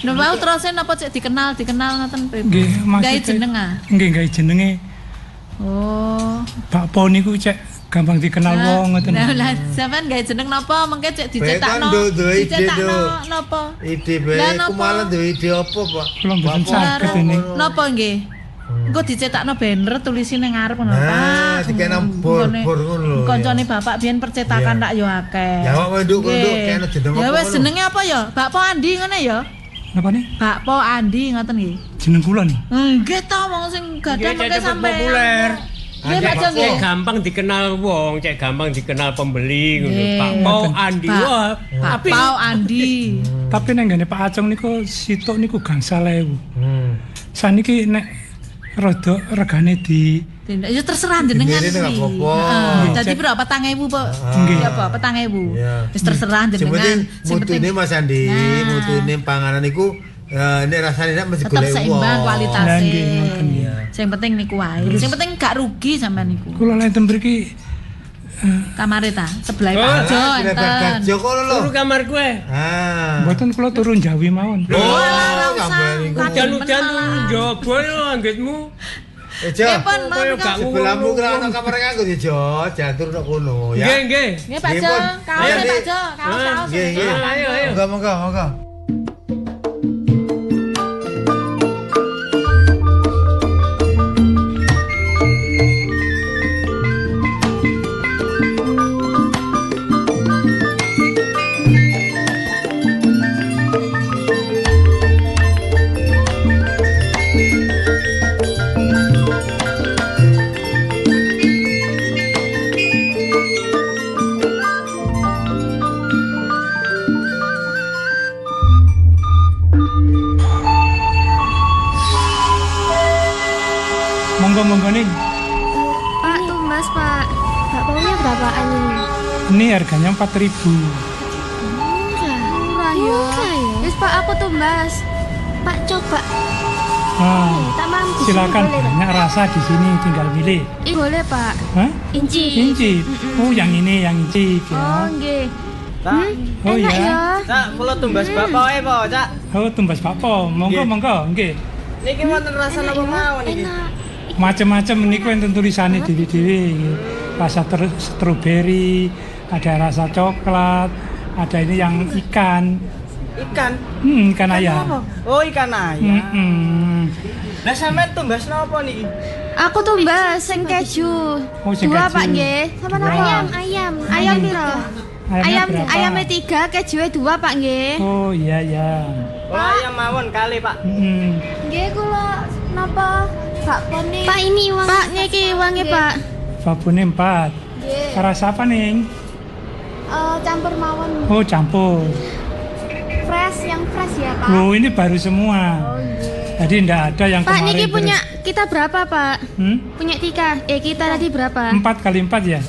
Lho wau terus napa cek dikenal ngoten pripun? Nggih, Gawe maksudnya jeneng ah. Nggih, gawe jenenge Oh. bakpo niku cek gampang dikenal wong ngoten. Lah sampean gawe jeneng napa mengke cek dicetakno. Nduk, duwe ide, Dicetakno Nduk. napa? Ide bae Lah, ku napa? malah duwe ide apa, Pak? Kula mboten saged ini. Napa nggih? Engko dicetakno banner tulisi ning ngarep ngono. Nah, dikena bor-bor ngono lho. Kancane bapak biyen percetakan Iya. tak yo akeh. Ya kok nduk Nggih. kena jeneng Ya apa wis ngono? jenenge apa ya? Bakpo Andi ngene ya? Napa nih? Bakpo Andi ngoten nggih. Jeneng kula nih. Nggih to wong sing gadah Nggih, mengke cek sampe populer. Nggih Pak Jo Cek nggih. gampang dikenal wong, cek gampang dikenal pembeli ngono. Nggih. Pak Mau Andi. Wah, tapi Bakpo Andi. Tapi neng gane Pak Acung niku sitok niku gangsal ewu. Hmm. Saniki nek rada regane di Tindak ya terserah jenengan Ini nggak iki. apa-apa. Heeh. Dadi berapa 4.000, Pak? Nggih. Ya apa 4.000. Iya. Wis terserah Sing penting jenengan. mutune Mas Andi, Nah. mutune panganan iku nek rasane nek mesti Tetep golek seimbang wong. kualitasnya. Lah, nggih, ngoten, ya. Sing penting niku wae. Sing penting gak rugi sampean niku. kula lenten mriki Kamare ta, sebelah Oh, Pak Jo Ah, enten. Joko lho. turu kamar kowe. Ah. mboten kula turun Jawi mawon. Oh, ora usah. gambar iku. Udan-udan njaba yo anggitmu. Jo. Nggih, Pun, Koyo monggo. gak Sebelahmu kira ana kamar nganggo ya, Jo. Jantur nek kono ya. Nggih, nggih. Nggih Pak Nggih, Jo, Pun. kaos Ayo, Pak Dik. Jo, kaos-kaos. Nggih, nggih. Ayo, ayo. Monggo. Monggo-monggo nih. Pak, tumbas Pak. Bakpaunya berapaan ini? Ini harganya 4.000. Murah ya. Wis Pak, aku tumbas. Pak, coba. Nah, Tak mampu. silakan Boleh, tak? banyak rasa di sini tinggal milih. Boleh Pak. Hah? Inci. Inci. Oh, yang ini yang incip Oh, ya. nggih. Oh Enak ya. ya. Cak, kula tumbas bapak po, Cak. Oh, tumbas bakpo. Monggo, nggih. Niki wonten rasa napa mawon niki? Macam-macam niku enten tulisane dhewe-dhewe. Rasa stroberi, ada rasa coklat, ada ini yang ikan. Ikan. Ikan ayam. Oh, ikan ayam. Mm-mm. Lah sampean tumbas napa niki? Aku tumbas sing keju. Oh, sing Dua keju. Pak nggih. Sama Dua. ayam. Ayam piro? Ayamnya berapa? Ayamnya 3, kejunya 2 Pak nggih. Oh iya ya. Oh, ayam mawon kali, Pak. Nggih kula napa bakpo nih? Pak ini uang. Pak niki uangnya Pak. Babone 4. Nggih. Rasa apa nih? Campur mawon. Oh campur. Fresh, yang fresh ya Pak. Oh ini baru semua. Oh nggih. Jadi ndak ada yang Pak, kemarin. niki terus- punya kita berapa, Pak? Punya kita tadi berapa? 4 kali 4 ya?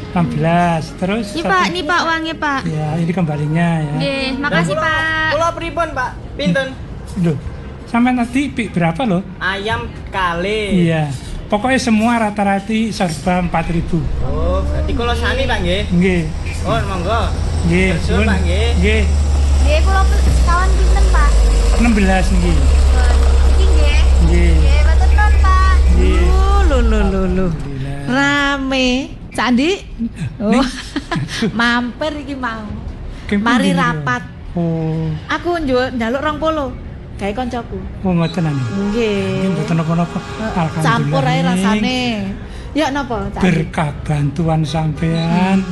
16. Terus Ini Pak, ini Pak uangnya, Pak. Ya, ini kembalinya ya. Nggih, makasih, Pak. Kula pripun, Pak? Pinten? Loh, sampai tadi berapa loh? Ayam kali. Iya. Pokoknya semua rata-rata serba 4.000. Oh, berarti kula sani, Pak nggih. Nggih. Oh, monggo. Nggih, Betul, Pak nggih. Nggih. Nggih, kula sekawan pinten, Pak? 16 nggih. Iki nggih. Nggih. Nggih, mboten non, Pak. Lho. Rame. Candi. Oh. Mampir iki mau. Mari rapat. Oh. Aku njaluk 20. Gawe koncoku. Oh, ngoten anu. Nggih. Nggih mboten napa-napa. Alhamdulillah. Campur ae ning. rasane. Ya napa, Candi? Berkah bantuan sampean.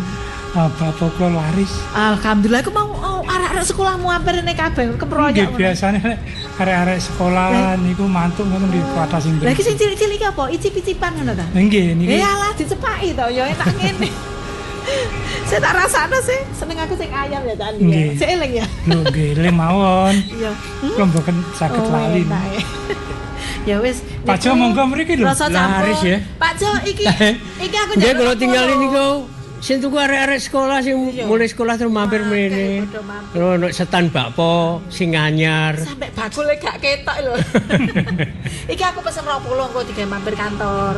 Bapak kula laris. Alhamdulillah aku mau arek-arek sekolahmu hampir rene kabeh keproyok. Nggih, biasane nek arek-arek sekolah niku mantuk ngono nggih kuatah sing. Lah iki sing cilik-cilik iki apa? Icip-icipan ngono ta? Nggih niki. Alah dicepaki to ya enak ngene. Saya tak rasane sih, seneng aku sing ayam ya Candi. Nggih. Sik eling ya. Lho nggih, eling mawon. Iya. Kula mboten saged lali. enak, ya. Ya wis. Pak Jo monggo mriki lho. Rasa campur. Laris ya. Pak Jo iki aku Nggih, njaluk kalau 20. tinggal ini kau sing tuku arek-arek sekolah sing mulai sekolah terus mampir mrene. Terus ono setan bakpo sing anyar. Sampai bakule gak ketok lho. Iki aku pesen 20 engko digawe mampir kantor.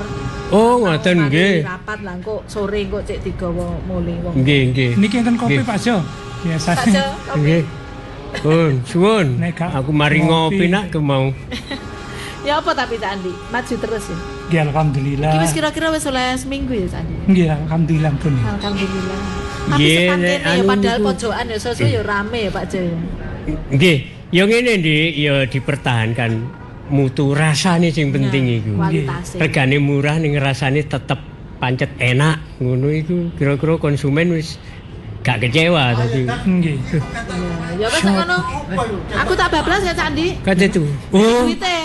Oh, ngoten nggih. Rapat lah engko sore engko cek digawa mule wong. Nggih, nggih. Niki enten kopi Nggih. Pak Jo. Biasa. Pak Jo, kopi. Nggih. Suwun. Aku mari ngopi nak ke mau. Ya apa tapi Candi? Maju terus ya. Nggih, alhamdulillah. Iki wis kira-kira wis oleh seminggu ya Candi. Nggih, alhamdulillah pun. Alhamdulillah. Tapi Nggih, sepan nek kene ya anu padahal niku. pojokan ya sosok ya rame ya Pak Jo. Nggih, ya ngene Dik, ya dipertahankan mutu rasane sing penting iku. kualitasnya. Regane murah ning rasane tetep pancet enak. Ngono iku kira-kira konsumen wis gak kecewa tadi. Nggih. Ya wis ngono. Aku tak bablas ya Candi. Kate itu. Iki Oh, duite.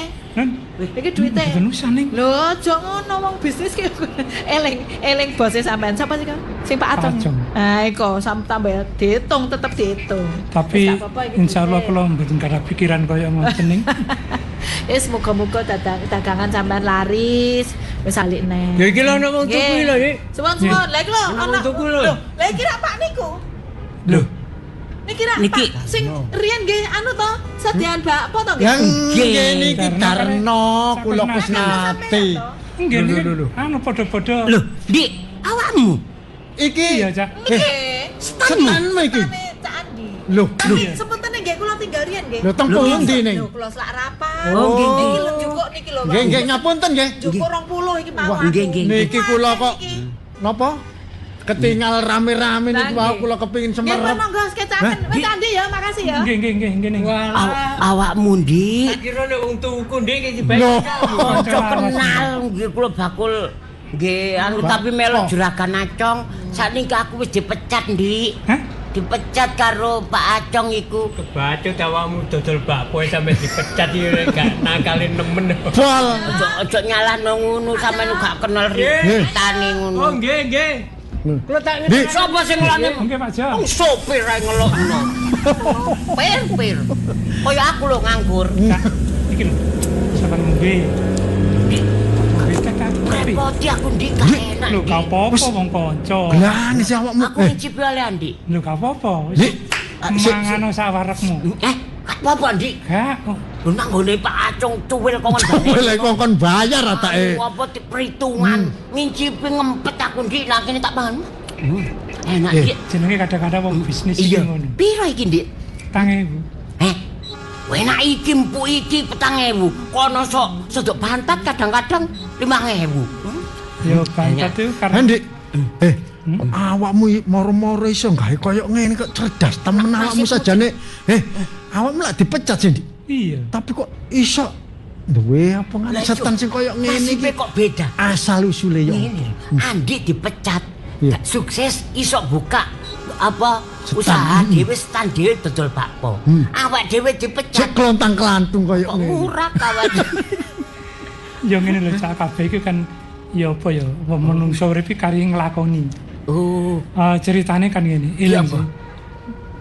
Iki duite. Mboten usah ning. Lho, aja ngono wong bisnis ki. Eling bose sampean. Sapa sih, Kang? Sing Pak Atong. Atong. Ah, iku tambah diitung tetep diitung. Tapi Wis gak apa-apa, iki insyaallah duite. kula mboten ada pikiran kaya ngoten ning. Muga-muga dagangan sampean laris. Wis alik neh. ya iki lho ana wong tuku lho, Dik. Suwun-suwun. Lah iki lho Ana ana wong tuku lho. Lah iki rak Pak niku. Lho, Niki rak Niki. Pak sing riyen nggih anu to, sediaan bakpo to nggih. Yang ngene iki Darno kula Kusnati. nggih niki. Anu padha-padha. Lho, Dik, awakmu. Iki Iya, Cak. Niki. setanmu iki. Cak Andi. Lho, lho. Sepunten nggih kula tinggal riyen nggih. Lho teng pundi ning? Lho kula selak rapat. Oh, nggih, nggih. Iki lho jukuk niki lho. Nggih, nggih ngapunten nggih. Jukuk 20 iki Wah, mawon. niki kula kok napa? Ketinggal rame-rame niki Lah, wau kula kepengin Nggih semerep. monggo kecaken. Wis Andi ya, makasih ya. Nggih, nggih, nggih, nggih. Awakmu, Dik. Tak kira nek wong tuku Dik iki Loh. Ojo kenal nggih kula bakul nggih anu tapi melu juragan Acong. Sakniki aku wis dipecat, Dik. Hah? Dipecat karo Pak Acong iku. Kebacut awakmu dodol bakpo sampe dipecat iki gak nakalin nemen. Bol. Ojo nyalahno ngono sampeyan gak kenal ritane ngono. Oh, nggih, nggih. Kula tak Dik. Sapa sing ngelani? Nggih, Pak Jo. Wong sopir ae ngelokno. Pir. Kaya aku lho nganggur. Kak, iki lho. Sampeyan ngombe. Ngombe kakak. Repoti aku Dik gak enak. Lho, gak apa-apa wong kanca. Lah ngisi awakmu. Aku ngicipi oleh Andi. Lho, gak apa-apa. Dik. Mangan sak warepmu. Gak apa-apa, Dik. Gak. Oh. Lho nang nggone Pak Acong cuwil kongon Boleh kongkon bayar atake. Apa perhitungan ngincipi ngempet aku Dik nang kene tak pangan. Enak Dik. Jenenge kadang-kadang wong bisnis iki Iya. ngono. Piro iki Dik? 4.000. Enak iki empuk iki 4.000. Kono sok sedok bantat kadang-kadang 5.000. Yo bantet itu karena Dik. Awakmu moro-moro iso gawe koyo ngene kok cerdas temen awakmu sajane. Awakmu lak dipecat sih, Dik. Iya. Tapi kok iso duwe apa ngene setan sing koyo ngene iki. Nasibe kok beda. Asal usule yo. Ngene. Andi dipecat. Iya. Gak sukses iso buka apa Setan. usaha dhewe stand dhewe dodol bakpo. Awak dhewe dipecat. Cek klontang-klantung koyo Kok ngene. murah kawan. Yo ngene lho cak kabeh iku kan ya apa ya wong menungso urip iki kari nglakoni. Oh, Ceritane kan ngene, Iya, ilang apa? sih.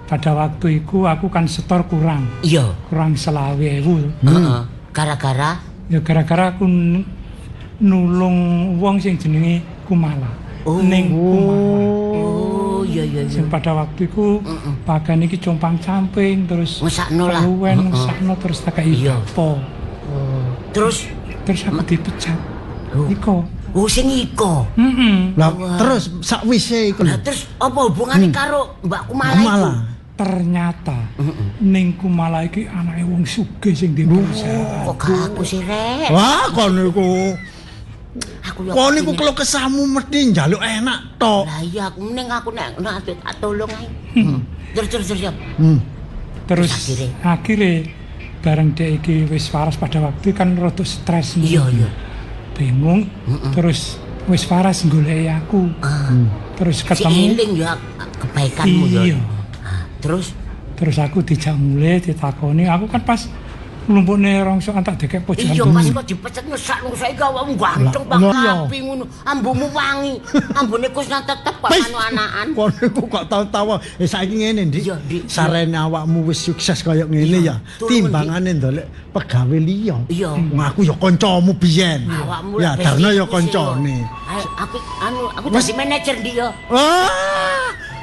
pada waktu itu aku kan setor kurang. Iya. Kurang 20.000. Gara-gara? Ya gara-gara aku nulung wong sing jenenge Kumala. Ning Kumala. Oh, iya. Sing pada waktu itu bagan iki compang-camping terus ngesakno lah. Ngesakno terus tak kei apa. Terus aku dipecat. Iko. Oh, sing iko. Lah terus sakwise iku. Lah terus apa hubungane karo Mbak Kumala iku? Ternyata ning Kumala iki anake wong sugih sing di perusahaan. Kok gak aku sih, Rek? Wah, kon niku. Kon niku kalau kesamu mesti njaluk enak tok. Lah iya, aku ning aku nek tak tolong ae. Terus siap. Terus akhirnya bareng dek iki wis waras pada waktu kan rada stres. Iya. Bingung. Terus wis waras goleki aku. Terus ketemu. Eling ya kebaikanmu ya. Iya. Terus aku dijak mulai ditakoni, aku kan pas mlumpukne rongso antak dekek pojokan. Iya, pas kok dipecat ngesak saiki awakmu ganteng banget api ngono. Ambumu wangi. Ambune Kusna tetep kok anu-anakan. Kon niku kok tau-tau saiki ngene, Dik. Sarene awakmu wis sukses kaya ngene ya. Timbangane ndolek pegawe liya. Iya. Aku ya kancamu biyen. Ya Darno ya kancane. Aku dadi manajer ndi ya.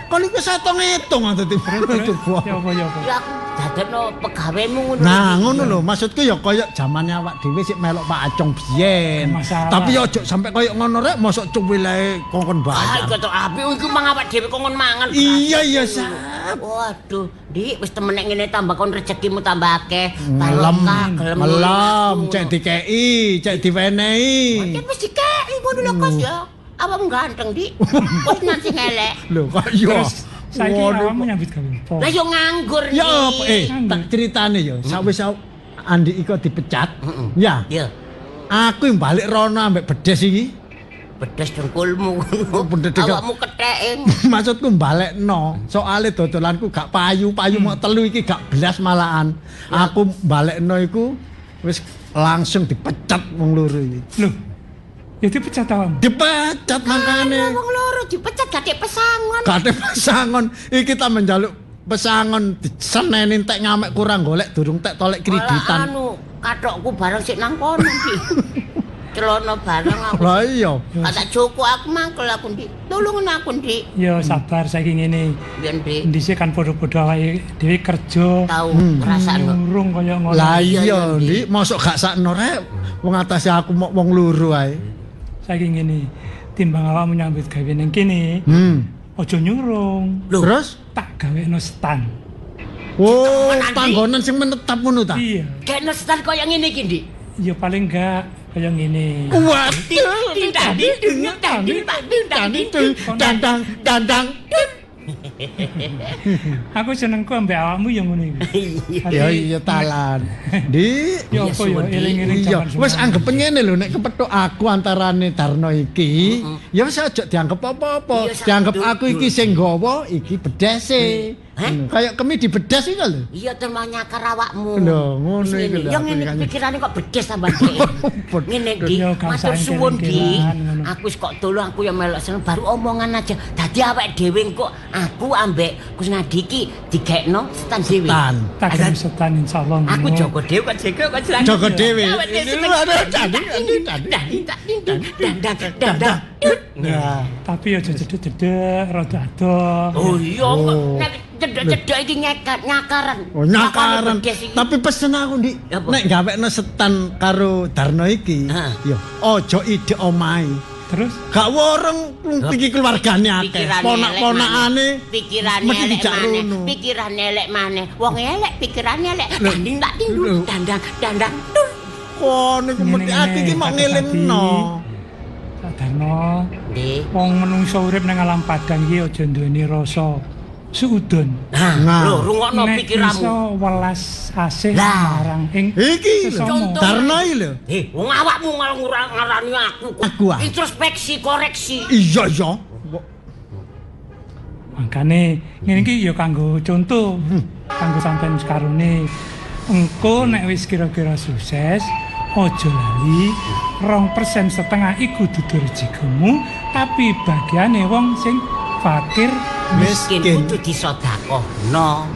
Kon iku seto ngitung dadi manajer. Ya apa. Ya aku dadekno pegawemu ngono. Nah, ngono lho, maksudku ya kaya zamane awak dhewe sik melok Pak Acong biyen. Tapi ya aja sampe kaya ngono rek, mosok cuwile kongkon bayar. Kok api iku mang awak dhewe kongkon mangan. Iya, Sap. Waduh, Dik, wis temenek ngene tambah kon rezekimu tambah akeh. Melem, cek dikeki, cek diwenehi. Wis dikeki ngono lho, Kos ya. Awakmu ganteng, Dik. Kok nanti ngelek. Lho, kok yo. Saiki awakmu nyambut gawe apa? Lah yo nganggur iki. Ya apa tak critane yo. Sawis Andi iko dipecat. Ya. Iya. Aku balik rono ambek bedes iki. Bedes dengkulmu. Awakmu ketheken. Maksudku balekno. Soale dodolanku gak payu mau telu iki gak belas malahan. Aku balekno iku wis langsung dipecat wong loro iki. Lho. Ya dipecat awakmu. Dipecat makane. Wong loro dipecat gak pesangon. Gak pesangon. Iki ta menjaluk pesangon diseneni entek ngamek kurang golek durung tek tolek kreditan. Anu, kathokku bareng sik nang kono iki. Celono bareng aku. Lah iya. Tak joko aku mangkel aku Dik. Tulungun aku Dik. Ya sabar saiki ngene. Biyen Dik. Dhisik kan padha-padha awake dhewe kerja. Tau ngrasakno. Urung kaya ngono. Lah iya Dik, mosok gak sakno rek. Wong atase aku mok wong loro ae. Saiki ngene, timbang awakmu nyambut gawe ning kene. Aja nyurung. Terus tak gawekno stand. Oh, panggonan sing menetap ngono ta? Iya. Gawekno stand kaya ngene iki, Dik. Ya paling enggak kaya ngene. Dandang. Aku senengku ambek awakmu ya ngono iki. Iya talan. Dik, ya apa ya eling-eling jaman. Wis anggap ngene lho nek kepethuk aku antarane Darno iki, ya wis aja dianggap apa-apa. Dianggap aku iki sing nggawa, iki bedese. Kayak kemi dibedas iki lho. Iya termau nyakar awakmu. Lho, ngono iki lho. Yang ngene pikirane kok bedes tambah Dik. Ngene Dik, matur suwun Dik. Aku wis kok tolong aku ya melok seneng baru omongan aja. Dadi awake dhewe kok aku ambek Kusnadi iki digekno stand dhewe. Tak gawe stand insyaallah. Aku jaga dhewe kok jaga kok jelas. Jaga dhewe. Nah, tapi aja cedek-cedek rada adoh. Oh iya kok nek cedek-cedek iki nyakaran. Oh nyakaran. Tapi pesen aku Dik, nek gawekno setan karo Darno iki, ya aja ide omahe. Terus gak woreng iki keluargane akeh. Ponak-ponakane pikirane elek maneh. Pikirane elek maneh. Wong elek pikirane elek. Danding tak tindu. Dandang. Kok niku mesti ati iki mok ngelingno. Darno, wong menungso urip nang alam padang iki aja duweni rasa suudon. Nah, lho rungokno pikiranmu. Iso welas asih marang ing iki Darno iki lho. Wong awakmu malah ngarani aku. Introspeksi, koreksi. Iya. Makane ngene iki ya kanggo contoh. Kanggo sampean sekarone. Engko nek wis kira-kira sukses, aja lali 2,5% iku dudu rezekimu, tapi bagiane wong sing fakir miskin kudu disedekahno.